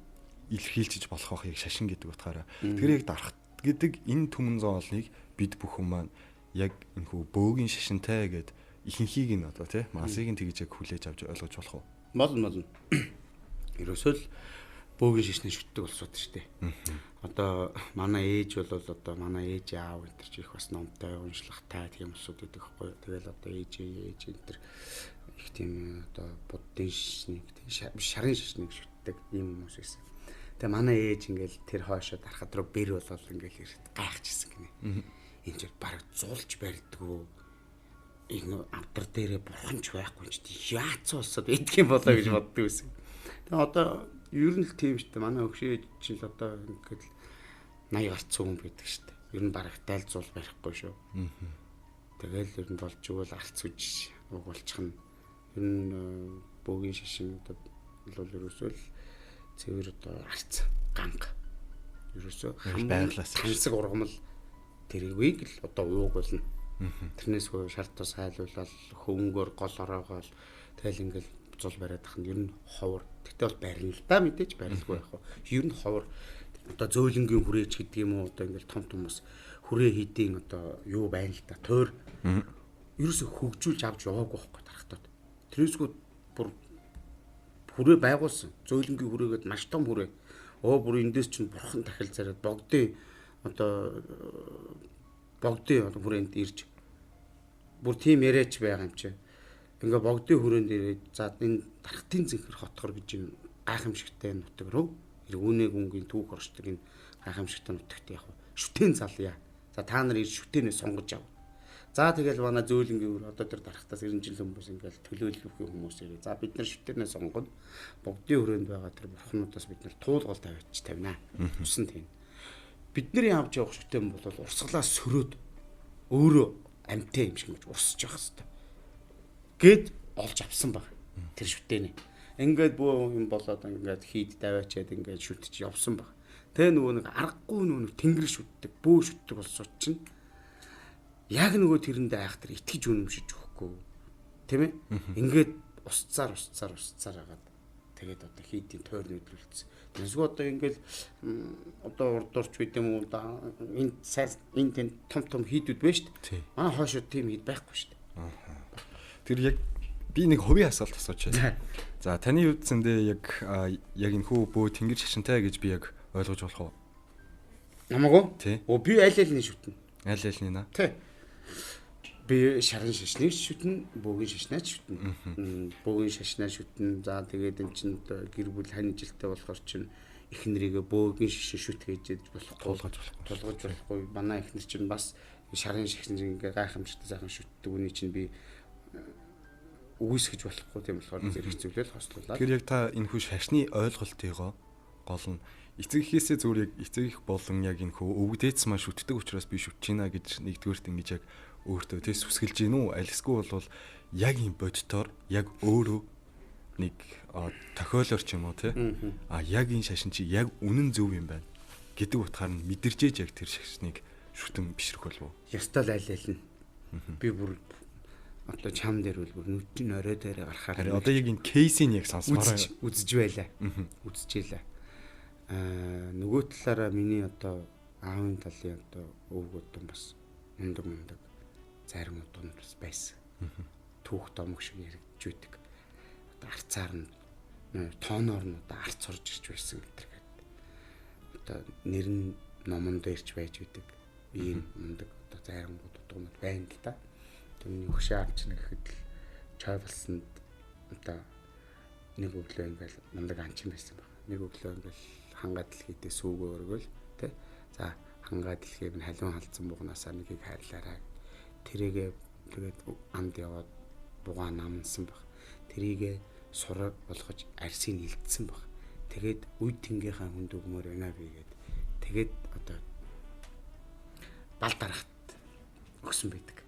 илэрхийлж болох ах яг шашин гэдэг утгаараа. Тэгэхээр яг дарахт гэдэг энэ түмэн зоолныг бид бүхэн маань яг энэ хүү бөөгийн шашинтай гэд ихэнхийг нь одоо тий масыг нь тэгж яг хүлээж авч ойлгож болох уу? Молно. Ерөөсөө л бөөгийн шашны шүтдэг болсод шүү дээ. Одоо манай ээж бол одоо манай ээж аав энэ төр их бас номтой уншлагатай тийм усуд гэдэг байхгүй. Тэгэл одоо ээж энэ төр их тийм одоо буддын шашныг шарын шашныг шүтдэг ийм хүмүүс байсан. Тэгээ манай ээж ингээл тэр хоошоо дарахад руу бэр болол ингээл гайхажсэн гинэ. Энэ ч баг зулж барьдгүй энэ амтар дээрээ бурханч байхгүй ч яац болсод идэх юм болоо гэж боддог байсан. Тэгээ одоо ер нь л тийм шүү дээ. Манай өгшөө чинь л одоо ингээд 80 гарцсан хүн байдаг шүү дээ. Ер нь барагтай л зул барихгүй шүү. Тэгэл ер нь болж өгөөл арц үж угуулчих нь. Ер нь бөөгийн шашинуудад бол ерөөсөө л цэвэр одоо арц ганг. Ерөөсөө байглаас хансаг ургамал тэрийг л одоо ууг болно. Тэрнээс хөө шарт тус хайлуулаад хөнгөөр гол ороогоол тэгэл ингээл зул бариад ах нь ер нь ховор. Тэгтээ бол барина л да мэдээж барилгүй байх уу. Ер нь ховор одоо зөөлөнгийн хүрээч гэдэг юм уу одоо ингээл том хүмүүс хүрээ хийдийн одоо юу байна л да тойр. Ерөөсө хөгжүүлж авч яваагүй байхгүй дарахтаад. Тэрнээсгүй бүр хүрээ байгуулсан. Зөөлөнгийн хүрээгээд маш том хүрээ. Бүр эндээс чинь бурхан дахил зараад богдын одоо хүрээнд ирж бүр тийм яриач байгаа юм чи. Ингээ богдын хүрээнд ирээд за энэ дархтын зэнхэр хотгор гэж юм гайхамшигтай нутаг руу үүнийг үнгийн түүх оршдог энэ гайхамшигтай нутагт яг шүтэн залъя. За та нар ирж шүтэнээ сонгож ав. За тэгэл манай зөөлөнгийн одоо тэр дархтаас 90 жил хүмүүс ингээл төлөөлөх хүмүүс ирээ. За бид нар шүтэнээ сонгоод богдын хүрээнд байгаа тэр бурхнуудаас бид нар туулгал тавина. Усан тийм. Бидний авч явах шүтэн бол урсгалаас сөрөөд өөрөө амтай юм шиг гэж урсж явах хэрэгтэй. Гэд олж авсан баг. Тэр шүтэнэ. Ингээд бөө юм болоод ингээд хийд даваачаад ингээд шүтж явсан баг. Тэгээ нөгөө нэг аргагүй нөгөө тэнгэр шүтдэг, бөө шүтдэг болсоо чинь яг нөгөө тэрэндээ айхтар итгэж үнэмшиж өгөхгүй. Тийм ээ? Ингээд усцаар хагаад тэгээд одоо хийдийн тойр нөдлөлцсөн. Тэсгүй одоо ингээл одоо урдуурч байд юм уу да энэ тэн том хийдүүд байна шүү дээ. Манай хойшоо тийм хийд байхгүй шүү дээ. Тэр яг би нэг хувийн асуулт асууж байна. За таны үдсэндээ яг энэ хүү бөө тэнгэр шашинтай гэж би яг ойлгож болох уу? Намаагүй? Би аль аль нь шүтнэ. Аль аль нь нэ? Тий. Би шарын шашныг шүтнэ, бөөгийн шашнаа шүтнэ. Бөөгийн шашнаа шүтнэ. За тэгээд эн чин гэр бүл хань жилтэй болохоор чин их нэрийгээ бөөгийн шашин шүт гэж болохгүй. Тулгаж болохгүй. Манай их нэр чин бас шарын шашин ингээ гайхамшигтай сайхан шүтдэг. Үний чин би үгүйсгэж болохгүй тийм болохоор зэрэг хэцүүлэл хослуулаад. Тэгэхээр яг та энэ хүү шашны ойлголтыгоо гол нь эцэг эхээсээ зүгээр яг эцэг их болон яг энэ хүү өвгдээц маш шүтдэг учраас би шүтж гинэ гэж нэгдүгээрт ингэж яг өөртөө тий сүсгэлж гин үү альсгүй бол яг юм бодтоор яг өөрөө нэг тохиолоор ч юм уу тий яг энэ шашин чи яг үнэн зөв юм байна гэдэг утгаар нь мэдэрчээж яг тэр шашныг шүтэн бишрэх болов уу? Ястал аль аль нь би бүр одоо чам дээр бол бүр нүдний орой дээр гарахаар одоо яг энэ кейсийг яг сонсомоор үзэж байлаа. Үзчихлээ. Нөгөө талаараа миний одоо аавын талын одоо өвгүүд бас мундаг зарим удаа бас байсан. Түүх домог шиг яригдж байдаг. Одоо арцаар нь тооноор нь одоо арц орж ирж байсан гэдэг. Одоо нэр нь номон дээрч байж байдаг. Ийм мундаг одоо зарим удаа байна л да. Түүний хөшөө авчна гэхэд л чой болсонд одоо нэг өглөө ингээл мундаг анчин байсан баг. Нэг өглөө ингээл хангаа дэлхийдээ сүүгөө өргөл тэ. За хангаа дэлхийг нь халуун халдсан бугнаасаа нэгийг хайрлаарай. Тэрийгээ тэгээд амд яваад бугаа намнсан баг. Тэрийгээ сураг болгож арсыг илтсэн баг. Тэгээд үе тэнгийнхаа хүнд өгмөр байна бигээд тэгээд одоо бал дарахт өгсөн байдаг.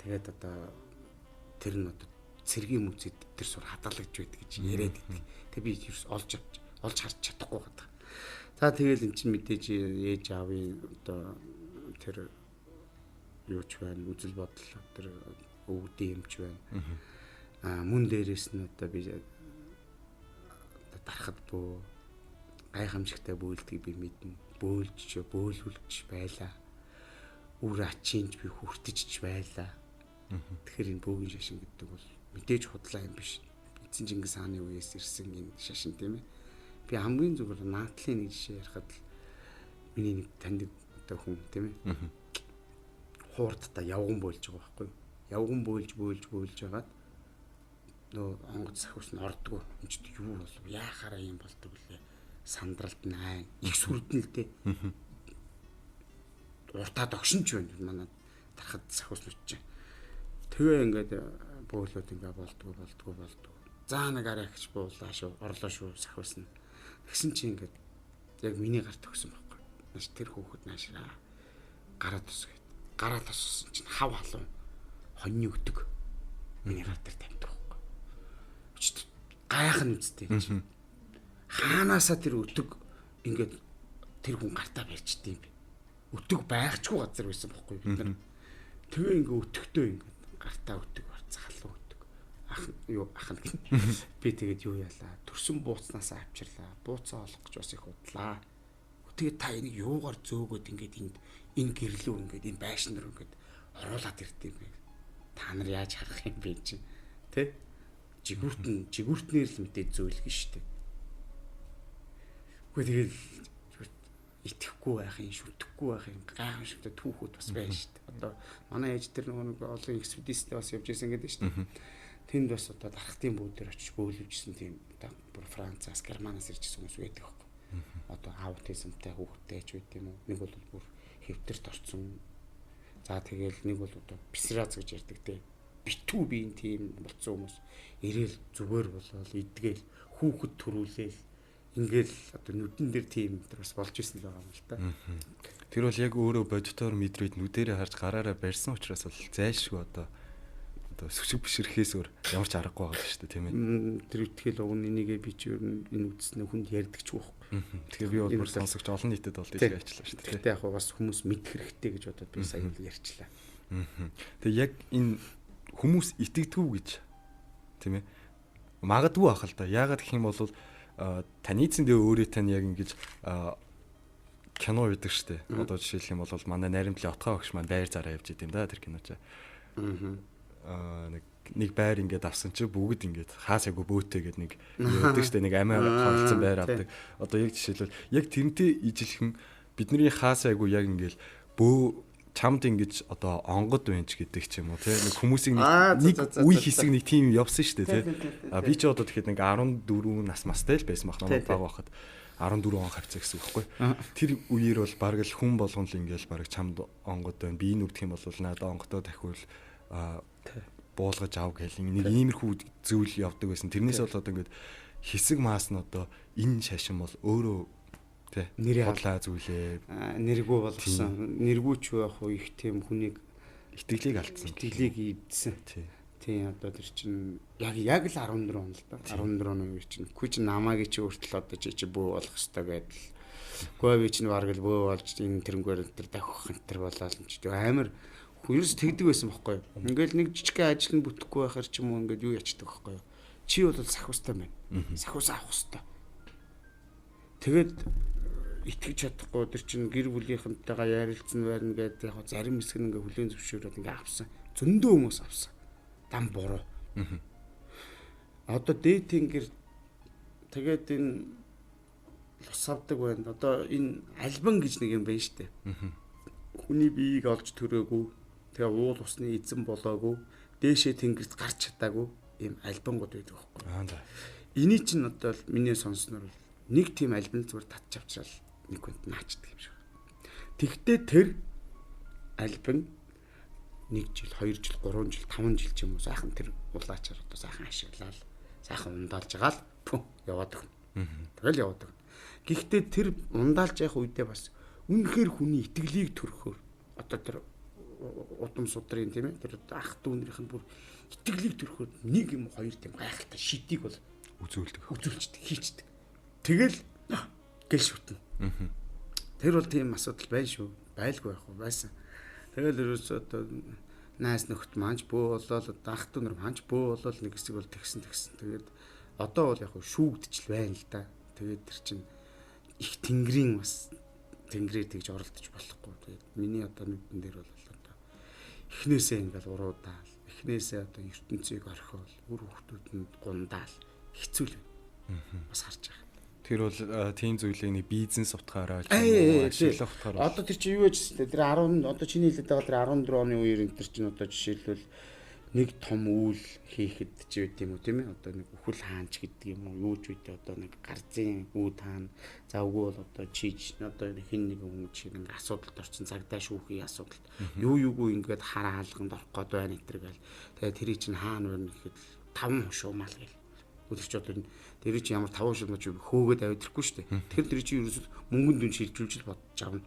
Тэгээд одоо тэр нь одоо цэргийн мүзэд тэр сур хадгалагдж байдаг гэж яриад байдаг. Тэг би ерөөс олж харж чадахгүй гадаг. За тэгэл эн чинь мэдээж ээж аавын одоо тэр юу ч байна үзэл бодол тэр өвгдийн юмч байна. Мөн дээрээс нь одоо би дарахад бөө гайхамшигтай бөөлдгийг би мэднэ. Бөөлүүлж байлаа. Үр ачинж би хүртэж байлаа. Тэгэхээр энэ бөөгийн шашин гэдэг бол мэдээж худлаа юм биш. Эцэг Чингис хааны үеэс ирсэн энэ шашин тийм ээ. Би хамгийн зүгээр наадлын нэг жишээ ярихад л миний нэг таньдаг одоо хүн тийм ээ. Хуурдтай явган бойлж байгаа байхгүй юу? Явган бойлж байгаад нөө онгоц сахиус нь ордгоо. Энд ч юу болов яахаараа юм болдог лээ. Сандралт найн их сүрдэнэлтэй. Уртаа догшинч байна манай тарахад сахиус нүч. Тэгээ ингээд бөөлөд ингээд болдгоо. За нэг арай гэж буулаа шүү. Орлоо шүү сахиус нь. Тэгсэн чи ингээд яг миний гарт өгсөн байхгүй. Маш тэр хөөхөд наашраа гараад тусгээд. Гараад туссан чинь хав халуун хоньны өдөг миний гар дээр тавьдаг байхгүй. Гайхан үстэй гэж. Хаанаасаа тэр өдөг ингээд тэр хүн гартаа барьчдээ юм бэ. Өдөг байхчгүй газар байсан байхгүй бид нар. Тэгээ ингээд өтөгтэй ингээд гартаа өдөг барц халуун өдөг. Ахна би тэгээд юу яалаа төрсөн бууцнаас авчирлаа. Бууцаа олох гэж бас их удлаа. Тэгээд та энийг юугаар зөөгөөд ингээд энэ гэрлүү ингээд энэ байшин руу ингээд оруулаад ирдэв юм бэ. Та нар яаж харах юм бэ чи тэ? Жигүүртнээр л мэдээ зөөлгөн штэ. Гэхдээ тэгээд итгэхгүй байхын, шүтгэхгүй байхын гайхамшигтай түүхүүд бас байна штэ. Одоо манай ээж тэр нэг олон экспедицтэй бас явж ирсэн гэдэг штэ. Тэнд бас одоо дарахтын бүүдээр очиж бөөлөвжсэн тийм одоо бүр Францаас, Германаас иржсэн хүмүүс байдаг байхгүй. Одоо аутизмтай хүүхдтэй ч байт юм уу. Нэг бол бүр хэвтэрт орсон. За тэгэл нэг бол одоо писрац гэж ярьдаг те. Битүү биеийн тийм болцсон хүмүүс ирээл зүгээр болол идгээл хүүхэд төрүүлээл ингээл одоо нүдэн дээр тийм тэр бас болж исэн л байгаа юм л та. Тэр бол яг өөрөө бодитоор мэдрээд нүдэрээ харж гараараа барьсан учраас бол зайлшгүй одоо сүсэг бишрэхээс өөр ямар ч аргагүй байгаа шүү дээ тийм ээ. Тэр ихтгэл угны нэгээ би ч энэ үдснэ хүнд ярьдаг ч байхгүй. Тэгэхээр би бол бүр сонсогч олон нийтэд бол дийж ажиллаа шүү дээ. Тэгтээ яг бас хүмүүс мэдэх хэрэгтэй гэж бодоод би сая ярьчлаа. Тэгээ яг энэ хүмүүс итгэдэггүй гэж тийм ээ. Магадгүй ах л да. Яагаад гэх юм бол таны эзэндээ өөрөө тань яг ингэж кино үүдэг штэ. Одоо жишээлх юм бол манай Наримтлын отгоо багш маань байр зараа явж идэм да тэр киночаа. Нэг байр ингээд авсан чи бүгд ингээд хаасаагүй бөөтэй гэдэг нэг үүдэг штэ. Нэг амиа хоолцсон байр авдаг. Одоо яг жишээлбэл яг тэрнтэй ижилхэн бидний хаасаагүй яг ингээд бөө чамд ингэж одоо онгод байна ч гэдэг ч юм уу тийм нэг хүмүүсийг нэг үе хэсэг нэг тийм явсан шүү дээ тийм би ч одоо тэгэхэд нэг 14 нас мастай л байсан бах намайг бага байхад 14 он хавцаа гэсэн үг байхгүй тэр үеэр бол бараг л хүн болгон л ингээл бараг чамд онгод байна би нүдэх юм бол надад онгодоо дахиул буулгаж ав гэл нэг иймэрхүү зүйл явдаг байсан тэрнээс болоод ингээд хэсэг маас нь одоо энэ шашин бол өөрөө нэрээ хадлаа зүйлээ нэргүй болгосон нэргүүч байх уу их тийм хүнийг итгэлийг алдсан итгэлийг ийдсэн тийм одоо тэр чинь яг л 14 он л да 14 оны үе чинь хүү чи намаагийн чи өөртөл одоо чи бөө болох хэвээр гэдэл гоо би чинь бараг л бөө болж энэ тэрнгээр тэр давхих энэ болоо юм чи амар ерөөс тэгдэг байсан байхгүй ингээл нэг жижигхэн ажил нь бүтэхгүй байхаар ч юм уу ингээд юу ячдаг байхгүй чи бол сахиустай байна сахиус авах хэвээр тэгээд итгэж чадахгүй тэр чинь гэр бүлийнхэнтэйгээ ярилцсан байрна гэдэг яг зарим хэсэг нь ингээ хүлээн зөвшөөрөөд ингээ авсан. Зөндөө хүмүүс авсан. Дам буруу. Одоо дээтэнгэр тэгээд энэ лос авдаг байна. Одоо энэ альбан гэж нэг юм байна штэ. Хүний биеийг олж төрөөгүй. Тэгээ уул усны эзэн болоогүй. Дээшээ тэнгэрт гарч чадаагүй ийм альбангууд байдаг байхгүй. Эний чинь одоо миний сонсноор нэг тийм альбан зүгээр татч авчрал нэг хүнд наачдаг юм шиг. Тэгтээ тэр альбан 1 жил, 2 жил, 3 жил, 5 жил ч юм уу сайхан тэр улаачаар одоо сайхан ашиглаад сайхан ундаалж байгаа л яваад өгнө. Тэгэл яваад өгнө. Гэхдээ тэр ундаалж явах үедээ бас үнэхээр хүний итгэлийг төрөхөөр одоо тэр удам судрын тийм ээ тэр ах дүүнийх нь бүр итгэлийг төрөхөөр нэг юм хоёр тийм гайхалтай шидийг бол үзүүлдэг, хийчдэг. Тэгэл гэл шүтнэ. Тэр бол тийм асуудал байна шүү. Байлгүй байх уу байсан. Тэгэл ерөөсөө одоо найс нөхд манж бөө болол ах дүү нар манж бөө болол нэг хэсэг бол тэгсэн. Тэгээд одоо бол яг шүүгдчихл байна л да. Тэгээд тэр чинь их тэнгэрийн бас тэнгэрээр тэгж оролдож болохгүй. Тэгээд миний одоо нүдэн дээр бол одоо эхнээсээ ингээл уруудаал, эхнээсээ одоо ертөнцийг орхиол, үр хөвгтүүд нь гундаал хэцүү л байна. Бас харж байгаа. Тэр бол тийм зүйлийг нэг бизнес утгаараа ашиглах утгаараа. Одоо тэр чинь юу гэж тэр 10 одоо чиний хэлээд байгаа тэр 14 оны үеэр энэ тэр чинь одоо жишээлбэл нэг том үйл хийхэд ч байт юм уу тийм ээ одоо нэг үхэл хаанч гэдэг юм уу юу ч үедээ одоо нэг гарзын үүд хаана завгүй бол одоо чиж одоо хин нэг хүн чинь нэг асуудалд орсон цагдаа шүүхийн асуудалд юугүй ингээд хараа хаалганд орох гээд байна энэ гэл тэгээ тэрий чинь хаана байна гэхэд 5 шуумал гэл өдөрч одоо тэр чинь ямар 5 шуумал ч хөөгөөд авихгүй шүү дээ тэр чинь ерөөсөд мөнгөнд дүн шилжүүлж бодож авна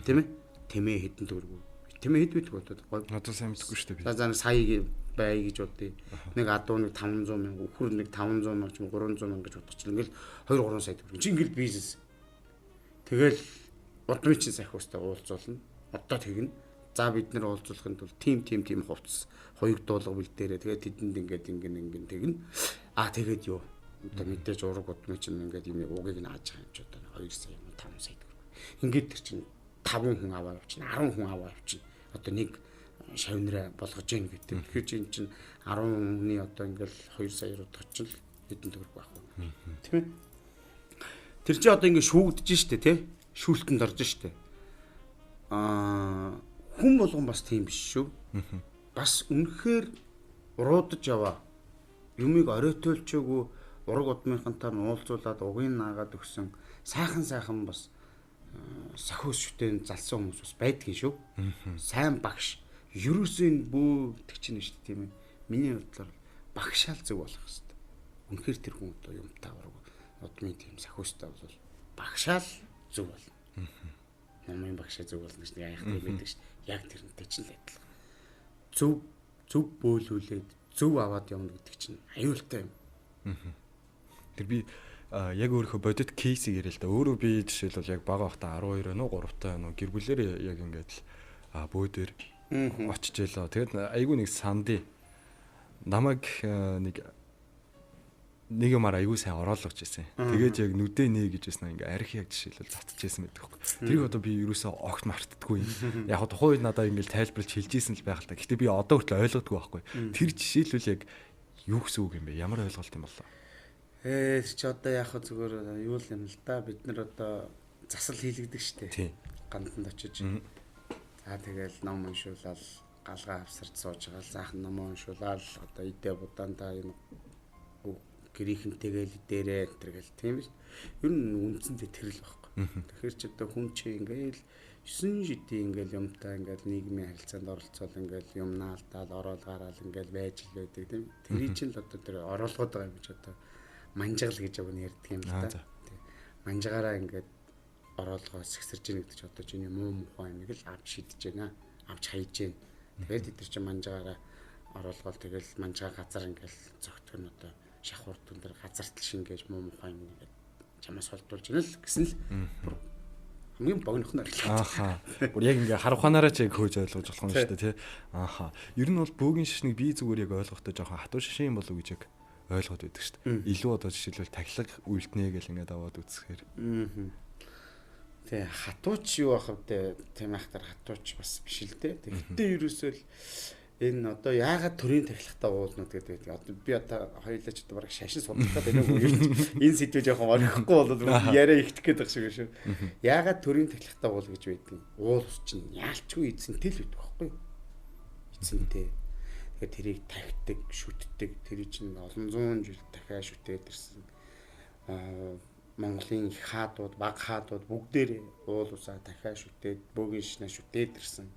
тийм ээ тэмээ хэдэн төгрөг тэмээ хэд байдаг бодоод гой одоо сайн мэдгүй шүү дээ би за сая бай гэж бодъё нэг адуу нэг 500 мянга өхөр нэг 500 мянга ч 300 мянга гэж бодчихлоо ингээл 2 3 сая төгрөг чи ингээл бизнес тэгэл удмын чинь сахиустай уулзуулна одоо тэгнэ за бид нар уулзуулахын тулд тим хувцас хоёуг дуулга бэлдээрээ тэгээд тэдэнд ингээд ингэн тэгнэ тэгээд юу одоо мэдээж ураг удмын чинь ингээд юм угийг нааж байгаа юм ч одоо 2 сая 5 сая төгрөг ингээд тэр чинь 5 хүн аваа явчихна 10 хүн аваа явчихна одоо нэг шавнараа болгож гин гэдэг. Тэгэхээр чи энэ чинь 10 хүний одоо ингээл 2 саяарууд очил хэдэн төгрөг байх вэ? Тийм ээ. Тэр чи одоо ингээд шүүгдэж штэ тий? Шүүлтэнд орж штэ. Хүн болгон бас тийм биш шүү. Бас үнэхээр уруудаж яваа. Юмыг оройтуулчаагүй ураг удмынхантаа уулзуулаад угийг наагаад өгсөн сайхан бас сахиус шүтэн залсан хүмүүс бас байдгийн шүү. Сайн багш ерөөсөө энэ бөө гэдэг чинь шүү дээ тийм ээ. Миний бодлоор багшаал зөв болох хэрэгтэй. Үнэхээр тэр хүн одоо юмтай ураг удмын тийм сахиустай бол багшаал зөв болно. Намын багшаа зөв болно гэж нэг аяхтай байдаг шүү дээ. Яг тэрнтэй чинь л адилхан. Зөв бөөлүүлээд зөв аваад явна гэдэг чинь аюултай юм. Тэр би яг өөрийнхөө бодит кейсийг ярил л да. Өөрөө би жишээлбэл яг бага байхдаа 12 оноо 3 таа оноо гэр бүлэрээ яг ингээд л бөөдөр очиж байлаа. Тэгээд айгүй нэг сандий намайг нэг юмар айгүй сайн оруулж ирсэн. Тэгээд яг нүдэ нэ гэж байсан ингээ арх яг жишээлбэл цацчихсан байдаг хөөх. Тэрийг одоо би ерөөсөө огт мартдаггүй. Яг тухайн үед надад ингээл тайлбарлаж хэлж ийсэн л байх л та. Гэхдээ би одоо хүртэл ойлгодгүй байхгүй. Тэр жишээлбэл яг юу гэсэн үг юм бэ? Ямар ойлголт юм болоо? Тэр чи одоо яг зүгээр юу л юм л да. Бид нар одоо засал хийлэгдэг штэ. Ганданд очиж. За тэгэл ном уншуулаад галгаа авсарч сууж байгаа л заахан ном уншуулаад одоо идэ будаандаа юм гэрийнхэнтэйгээл дээрээ энэ гэл тийм биш. Ер нь үндсэндээ тэр л байхгүй. Тэгэхээр ч одоо хүн чи ингээл 9 шидийн ингээл юмтай ингээл нийгмийн харилцаанд оролцоод ингээл юм наалдаал ороод гараал ингээл байж л байдаг тийм. Тэрий чинь л одоо тэр оруулгаад байгаа юм чи одоо манжгал гэж яг нь ярьдаг юм л да. Манжгаараа ингээд ороолгоо сэгсэрж ийн гэдэг чи одоо чиний муу мухай юм л авч шидэж байна. Авч хайж байна. Тэгээд эдгээр чи манжгаараа ороолгоо тэгэл манжгаа газар ингээл зөгтгөр нь одоо шахуур дүндэр газартал шингээж муу мухай юм ингээд чамаас холдуулж ийн л гэсэн л хамгийн богинох нь арилгаа. Ааха. Бүр яг ингээ хар ухаанаараа ч яг хөөж ойлгож болох юм шүү дээ тий. Ааха. Ер нь бол бөөгийн шишнийг би зүгээр яг ойлгохдоо жоохон хатуу шишин юм болов уу гэж яг ойлгоод байдаг шүү дээ. Илүү одоо жишээлбэл тахилга үйлдэнэ гэл ингээд аваад үзэхээр. Тэ хатууч юу ах вэ? Тийм ахтар хатууч бас биш л дээ. Тэгтээ ерөөсөө л энэ одоо яагаад төрийн тахилгатай уулнууд гэдэг. Одоо би одоо хоёулаа ч одоо бараг шашин судлах гэдэг юм уу? Энэ сэдвээ жоохон орохгүй болоод яриа ихтэх гээд байгаа шиг шүү. Яагаад төрийн тахилгатай уул гэж байдгийг. Уул чинь яалчгүй эзэнтэй л байдаг байхгүй юу? Эзэнтэй. Тэгэхээр тэрийг тавьдаг, шүтдэг. Тэр чинь олон зуун жил дахиад шүтээд ирсэн. Монголын их хаадууд, баг хаадууд бүгдээрээ уул усаа дахиад шүтээд, бөөгийн шинэ шүтээд ирсэн.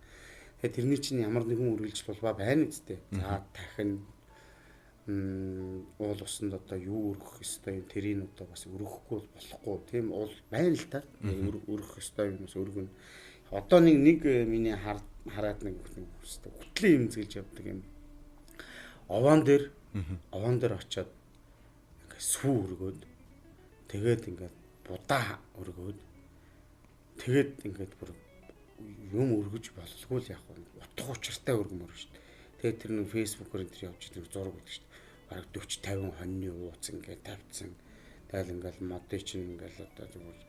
Тэгэхээр тэрний чинь ямар нэгэн үргэлж болбаа байна үсттэй. За дахин уул усанд одоо юу өргөх ёстой юм, тэрийг одоо бас өргөхгүй болохгүй тийм уул байна л та. Өргөх ёстой юм бас өргөн. Одоо нэг миний хараад нэг хөтлийн эмзгэлж явдаг юм. Овоон дээр очиод ингээ сүү өргөөд тэгээд ингээд будаа өргөөд тэгээд ингээд бүр юм өргөж боллгүй л яг утга учиртай өргөмөр шүү дээ. Тэгээд тэр нэг фэйсбүүкээр энэ явж идэг зураг өгдөг шүү дээ. Бараг 40 50 хоньны ууц ингээд тавьсан. Тэгэл ингээд модыг чинь ингээд одоо зүгээр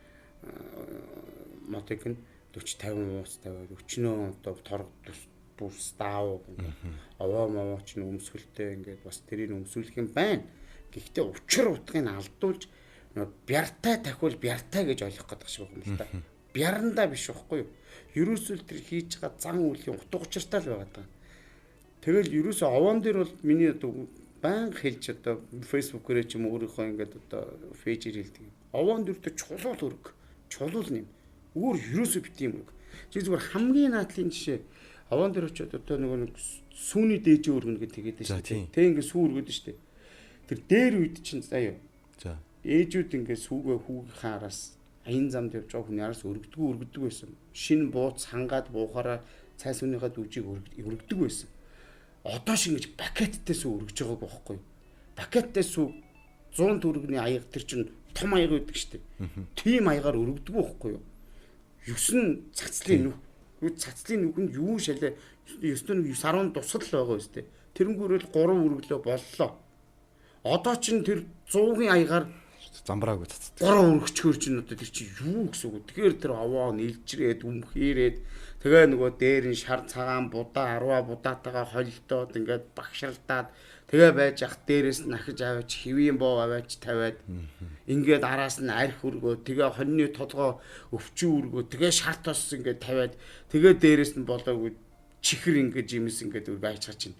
модыг нь 40 50 ууц тавиад өчнөө одоо торг бүс даав ингээд овоо мовоо ч өмсгөлтэй ингээд бас тэрийг өмсүүлэх юм байна. Гэхдээ учир утгыг алдуулж бяртай тахвал бяртай гэж ойлгох гэдэг шиг юм л та. Бярандаа биш байхгүй юу? Ерөөсөө тэр хийж байгаа зан үйлийн утга учиртай л байгаа даа. Тэгэл ерөөсөө овоон дээр бол миний одоо баян хэлж одоо фэйсбүүкээр ч юм өөрийнхөө ингээд одоо фэйжээр хэлдэг. Овоон дээр тэр чулуул өрг. Чулуул нэм. Өөр ерөөсөө бит юм өрг. Чи зүгээр хамгийн наадлын жишээ овоон дээр очиод одоо нэг сүүний дээжээ өргөнө гэдэг тэгээд шүү дээ. Тэ ингээд сүү өргөд нь шүү дээ. Тэр дээр үед чинь заяа. За. Ээжүүд ингээд сүүгээ хүүгийн араас аян замд явж байгаа хүний араас өргөдөг байсан. Шинэ бууц хангаад буухаараа цай сүнийхээ дүжийг өргөдөг байсан. Одоо шиг ингэж пакеттэй сүү өргөж байгааг байхгүй юу? Пакеттэй сүү 100 төгрөгийн аяг тэр чинь том аяг байдаг шүү дээ. Тийм аягаар өргөдөг байхгүй юу? 9 цацлын нүх. Цацлын нүхэнд юу шалээ 9 нэг 10 тусал байгаа үстэй. Тэрэнгүүрэл 3 өргөлөө боллоо. Одоо чинь тэр 100-ын аягаар замбраагүй цацдаг. 3 өргөчгөр чинь одоо тэр чинь юу гэсэн үг. Тэгэхээр тэр овоо нэлжрээд өмхээрээд тэгээ нөгөө дээр нь шар цагаан будаа 10 будаатайгаа холилдоод ингээд багшралдаад тэгээ байж ах дээрээс нахиж аваач хэвийн боо аваач тавиад ингээд араас нь арх өргөө тэгээ хоньны толгоо өвчүү өргөө тэгээ шар тос ингээд тавиад тэгээ дээрээс нь болоогүй чихэр ингээд жимс ингээд байж чаа чинь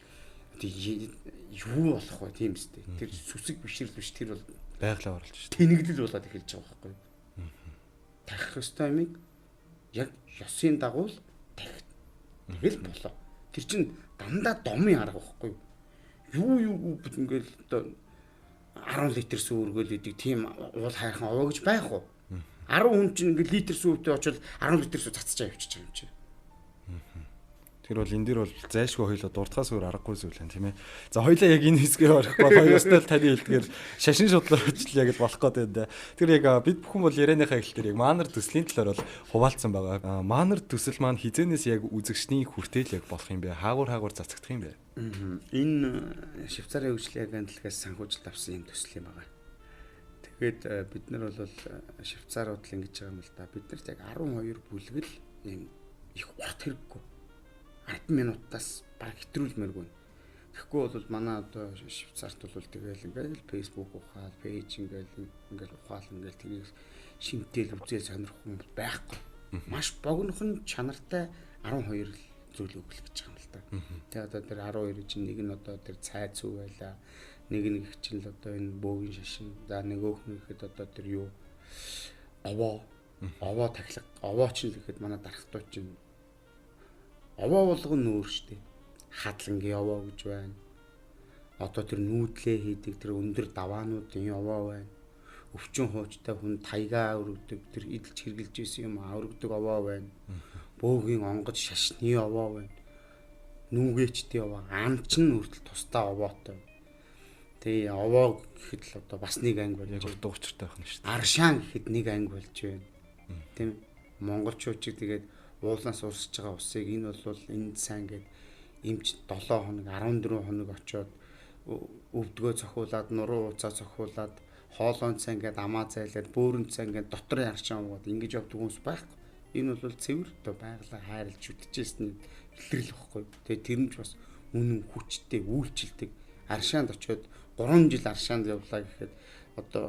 юу болох вэ тийм үстэй. Тэр сүсэг бишрэл биш тэр бол байглаа оруулж шүү. Тэнэглэл болоод эхэлж байгаа байхгүй юу? Тахих ёстой юм яг ёсын дагуу л тахих. Тэгэл болоо. Тэр чинь дандаа домын арга байхгүй юу? Юу ингээл одоо 10 литр сүү өргөөл идэг тийм уул хайрхан овоо гэж байх уу? 10 хүн чинь ингээл литр сүүвтэй очил 10 литр сүү цацчаа явчихж байгаа юм чи. Тэр бол энэ дэр бол зайлшгүй хоёлоо дуртахаас өөр аргагүй зүйл юм тийм ээ. За хоёлаа яг энэ хэсгээ орох бол хоёростой л таны хэлдгээр шашин шудлаач яг л болох гэдэг. Тэр яг бид бүхэн бол ярианыхаа эхлэлээр яг манар төслийн талаар бол хуваалцсан байгаа. Манар төсөл маань хизэнээс яг үзэгчний хүртэл яг болох юм бэ? Хаагур цацагдах юм бэ? Энэ Швейцарын хөгжлийн агентлагаас санхүүжилт авсан юм төсөл юм байгаа. Тэгээд бид нар бол Швейцарууд л ингэж байгаа юм л да. Бид нарт яг 12 бүлгэл юм их урт хэрэггүй. 10 минутаас баг хэтрүүлмээргүй. Тэгэхгүй бол манай одоо Швейцарт бол тэгэл ингээл Facebook ухаал, пэйж ингээл ухаал ингээл тэрийг шинтэл үзэл сонирхгүй байхгүй. Маш богинохон чанартай 12 зүйл өгөх гэж байгаа юм л да. Тэгээ одоо тэр 12 чинь нэг нь одоо тэр цай цүү байла. Нэг нь их чинь л одоо энэ бөөгийн шашин. За нөгөөх нь ихэд одоо тэр юу овоо тахилга. Овоо чинь л ихэд манай дархтуу чинь овоо болгоно нүүр штэ. Хадлангийн овоо гэж байна. Одоо тэр нүүдлээ хийдэг тэр өндөр даваануудын овоо байна. Өвчин хуучтай хүн тайгаа өргөдөг тэр идэлж хэрглэж исэн юм өргөдөг овоо байна. Бөөгийн онгоц шашны овоо байна. Нүүгээчтэй овоо, амч нь хүртэл тусдаа овоотой. Тэгээ овоо гэхэд л одоо бас нэг анги болж яг утга учиртай байх нь шүү дээ. Аршаан гэхэд нэг анги болж байна. Тийм монголчууд ч тэгээд уулнаас урсж байгаа усыг энэ бол энд сайн гээд эмч 7 хоног 14 хоног очоод өвдгөө цохиулаад нуруу уцаа цохиулаад хоолойн цай ингээд амаа зайлаад бөөрөн цай ингээд дотрын аршаан уугаад ингэж явдаг хүмүүс байхгүй. Энэ бол цэвэр одоо байгалаа хайрлж үтчихсэн илэрл واخгүй. Тэгээ тэр нь ч бас үнэн хүчтэй үйлчлдэг. Аршаанд очоод 3 жил аршаанд явлаа гэхэд одоо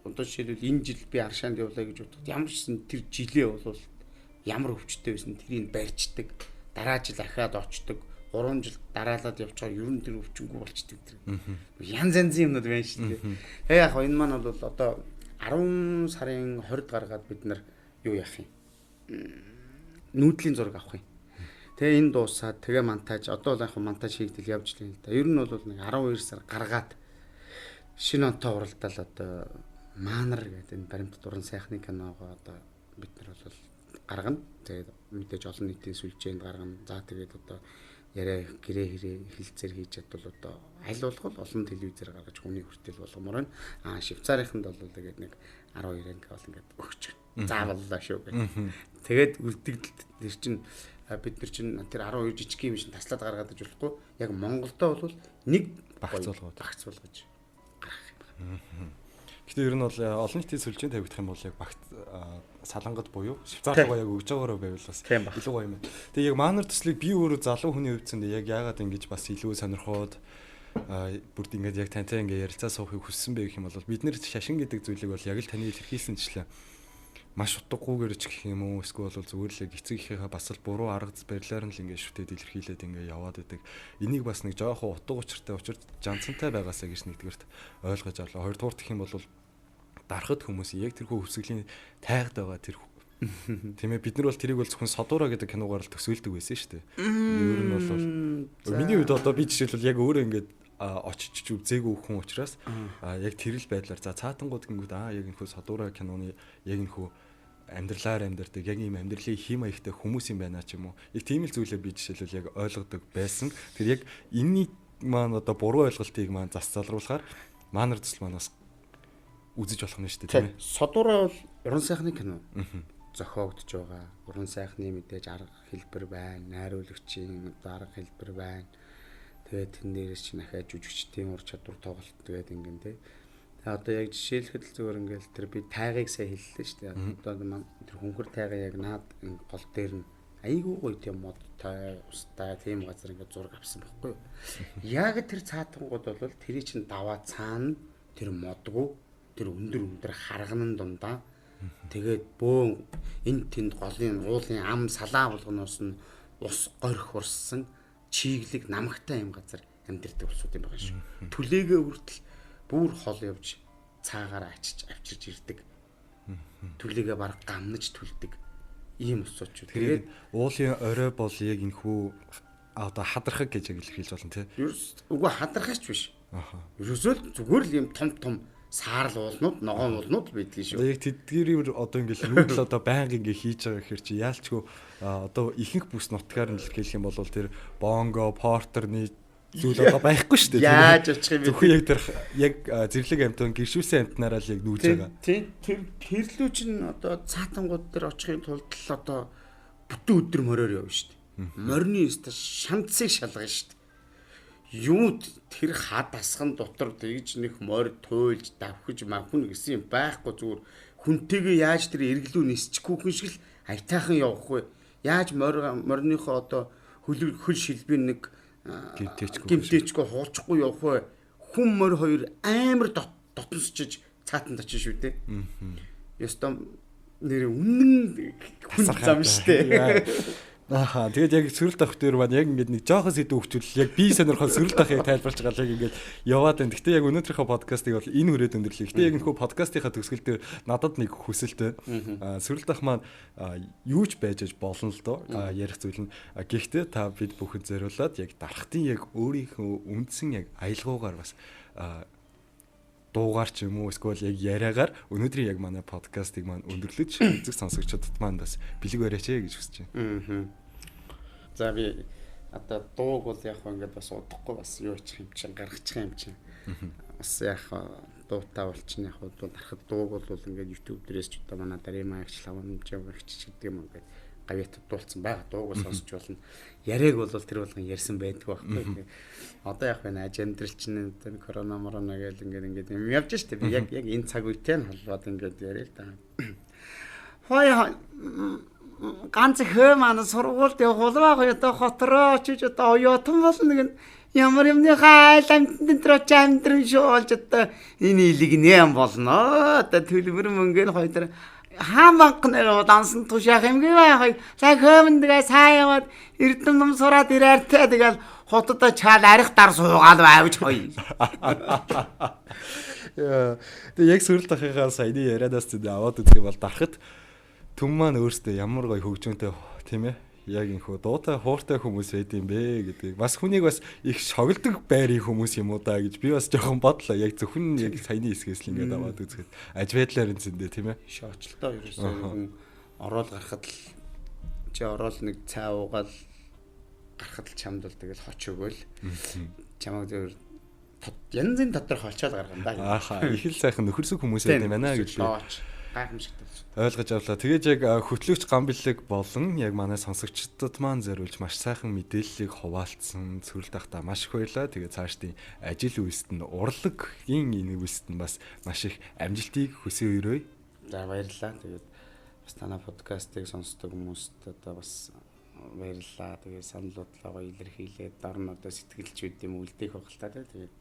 жишээлбэл энэ жил би аршаанд явлаа гэж бодоход ямар ч тэр жилээ бол ямар өвчтэй байсан тэрийг барьждаг. Дараа жил ахаад очдог. 3 жил дараалаад явчихаар ер нь тэр өвчнгүй болчдөг тэр. Янз янзын юмнууд байна шүү дээ. Тэгээ яг энэ маань бол одоо 10 сарын 20-д гаргаад бид нар юу яах юм? Нүүдлийн зураг авах юм. Тэгээ энэ дуусаад тэгээ монтаж одоо л яг монтаж хийгдэл явж лээ л да. Ер нь бол нэг 12 сар гаргаад шинэ онтой уралдаал одоо Манар гэдэг энэ баримтат уран сайхны киногоо одоо бид нар бол гаргана. Тэгээд мэдээж олон нийтийн сүлжээнд гаргана. За тэгээд одоо яриа гэрээ хэрэг хилцээр хийж чадвал одоо аль болох олон телевизээр гаргаж хүний хүртэл болгомоор байна. Швейцарийнханд бол тэгээд нэг 12 анги бол ингээд өгч байна. Зааваллаа шүү гэх. Тэгээд үлдэгдэл тэр чинь бид нар чинь тэр 12 жижиг юм шин таслаад гаргаад иж болохгүй. Яг Монголдо бол нэг багцуулгаж гаргах юм байна. Гэхдээ ер нь бол олон нийтийн сүлжээнд тавигдах юм бол яг багт салангад буюу Швейцарт яг өгж байгаараа байвал бас илүү гоё юм. Тэгээ яг манар төслийг би өөрөө залуу хүний хувьд зөндөө яг яагаад ингэж бас илүү сонирхоод бүрд ингэж яг тантай ингэ ярилцаа суухыг хүссэн бэ гэх юм бол бид нэр шашин гэдэг зүйлийг бол яг л таны илэрхийлсэнчлээ маш утгагүйгээр ч гэх юм уу эсвэл зүгээр л эцэг эхийнхээ бас л буруу арга барилаар нь л ингэ шүтээд илэрхийлээд ингэ яваад байдаг. Энийг бас нэг жоохон утга учиртай жанцантай байгаасаа гэж нэгдүгээрт ойлгож авлаа. Хоёрдугаар гэх юм бол дарахад хүмүүс яг тэрхүү хөвсгөлийн тайгад байгаа тэр тийм ээ бид нар бол тэрийг бол зөвхөн Содуура гэдэг киногоор л төсөөлдөг байсан шүү дээ. Ер нь бол миний хувьд одоо би жишээлбэл яг өөрөө ингэж очиж үзээгүй хүн учраас яг тэрэл байдлаар за цаатангууд гингүүд яг энэ хүү Содуура киноны яг энэ хүү амьдралаар амьдардаг яг ийм амьдралын хим маягтай хүмүүс юм байна ч юм уу. Яг тийм л зүйлээ би жишээлбэл яг ойлгодог байсан. Тэр яг энэний маань одоо буруу ойлголтыг маань зас залруулахаар манар төсөл манаас үзэж болох нь шүү дээ тийм ээ. Содуура бол уран сайхны кино. Зохиогдож байгаа. Уран сайхны мэдээж арга хэлбэр байна, найруулагчийн арга хэлбэр байна. Тэгээд тэн дээрээс чинь ахаа жүжигчдийн ур чадвар тоглолт тэгээд ингэн тэ. Тэгээд одоо яг жишээлхэд л зүгээр ингээл тэр би тайгыг сайн хэллээ шүү дээ. Одоо маань тэр хөнгөр тайгаа яг наад гол дээр нь айгүй гоё тийм модтай, устай тийм газар ингээд зураг авсан байхгүй юу. Яг тэр цаатангууд бол тэрий чинь даваа цаана тэр модгүй тэр өндөр харганан дундаа тэгээд бөөн энд тэнд голын уулын ам салаа болгоноос нь ус горих урссан чиглэг намагтай юм газар амьдэрдэг улсууд юм байгаа шүү. Түлээгээ хүртэл бүр хол явж цаагаар авчирж ирдэг. Түлээгээ баг гамнаж түлдэг ийм улсууд шүү. Тэгээд уулын орой бол яг энэхүү одоо хадрахаг гэж илэрхийлж болно тий. Үгүй хадрахаач биш. Ерөөсөө зүгээр л юм том саарл уулнууд, ногоон уулнууд байдгийн шүү. Яг тэдгэрээр одоо ингээл нүүдэл одоо байнга ингээ хийж байгаа гэхэр чи яалчгүй одоо ихэнх бүс нутгаар нь л хэлэх юм бол тэр бонго, портерны зүйл одоо байхгүй шүү дээ. Яаж очих юм бэ? Зөвхөн яг тэр яг зэрлэг амтан гэршүүсэн амтнаараа л яг нүүж байгаа. Тийм тэрлүү чинь одоо цаатангууд дээр очихын тулд л одоо бүтэн өдөр мороор явна шүү дээ. Морины өстө шамцыг шалгана шүү дээ. Юу тэр хад асхан дотор тэгж нэг морь туйлж давхиж мавхна гэсэн юм байхгүй зүгээр хүнтэйгээ яаж тэр эргэлүү нисчихгүй хүн шиг л айтайхан явах вэ? Яаж морныхоо одоо хөл шилбийн нэг гимтээчгүй хуурчихгүй явах вэ? Хүн морь хоёр амар дотносчиж цаатанд очиж шүү дээ. Ёстой нэр үнэн хүн зам штэ. Ааха тэгээд яг сөрөлт авах дээр маань яг ингээд нэг жоохон сэдв өгчүүл яг би сонирхол сөрөлт авахыг тайлбарлаж байгаа л яг ингээд яваад байна. Гэхдээ яг өнөөдрийнхөө подкастыг бол энэ хүрээд өндөрлөе. Гэхдээ яг нөхөө подкастынхаа төгсгөл дээр надад нэг хүсэлтэй. Сөрөлт авах маань юу ч байж болно л доо. Ярих зүйл нь. Гэхдээ та бид бүхэн зориулаад яг дарахтын яг өөрийнхөө үндсэн яг аялгаугаар бас дуугаар ч юм уу эсвэл яг яриагаар өнөөдрийн яг манай подкастыг маань өндөрлөж үзэг сонсогчдод маань бас бэлэг бариач гэж хүсэж байна. За би одоо дууг бол яг ингээд бас удахгүй бас юу очих юм чинь гаргачих юм чинь. Бас яг дуутай болчихно яг бол дарахад дууг бол ингээд YouTube дээрээс ч одоо манай Дарима агч лавамж агч гэдэг юм ингээд гавьяат дуулсан байгаа дууг сонсч болно. Яриаг бол тэр болгон ярьсан байдгүй байхгүй. Одоо яг байна ажендрал чинь корона морона гэл ингээд юм явж штэ би яг энэ цаг үетэй нь холбоод ингээд яриа л да. Хой ганц хөө маань сургуульд явах болоо одоо хотроо ч одоо оюутан болно гэн ямар юмны хайл амтэн дээр ч амтрын шоолж одоо энэ илгнэ юм болно. Одоо төлбөр мөнгөний хоёр хаан банкнаар дансан тушаах юм гээ хай хөөмндгээ сайн яваад эрдэм ном сураад ирээртэй тэгэл хотод чаал арих дар суугаад байвч хой. Тэгээ яг сөрөлт ахыхаа саяны яриадаас зүг аваад үзэх бол дарахад түн маань өөртөө ямар гоё хөгжмөнтэй тийм ээ яг инхүү дуутай хууртай хүмүүс байд юм бэ гэдэг. Бас хүнийг бас их шогддог байрын хүмүүс юм уу да гэж би бас жоохон бодлоо. Яг зөвхөн яг саяны хэсгээс л ингээд аваад үзэхэд аж байдлаар энэ зэндээ тийм ээ. Шоочлоо ерөөсөө ороод гарахад л чи ороод нэг цай уугаал гарахад л чамд бол тэгэл хоч өгөөл. Чамаг зөв янзын доторх олчоод гаргана да. Ааха их л сайхан нөхөрсөг хүмүүс байд юм байна гэж би гайхамшигтай ойлгож авлаа. Тэгээд яг хөтлөгч ган бэлэг болон яг манай сонсогчдод маань зориулж маш сайхан мэдээллийг хуваалцсан цэвэрлт ахта маш их баярлаа. Тэгээд цаашдын ажил үйлсэд нь урлагийн энэ үйлсэд нь бас маш их амжилтыг хүсье өрөөе. За баярлалаа. Тэгээд бас танай подкастыг сонсдог хүмүүст одоо бас баярлалаа. Тэгээд санал бодлогоо илэрхийлээд дорн одоо сэтгэлчүүд юм үлдээх баг л та. Тэгээд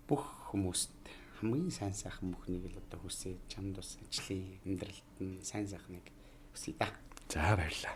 бүх хүмүүст хамгийн сайн сайхан бүхнийг л одоо хүсье. Чамд бас ажлын амьдралд нь сайн сайхныг хүсье да. За баярлалаа.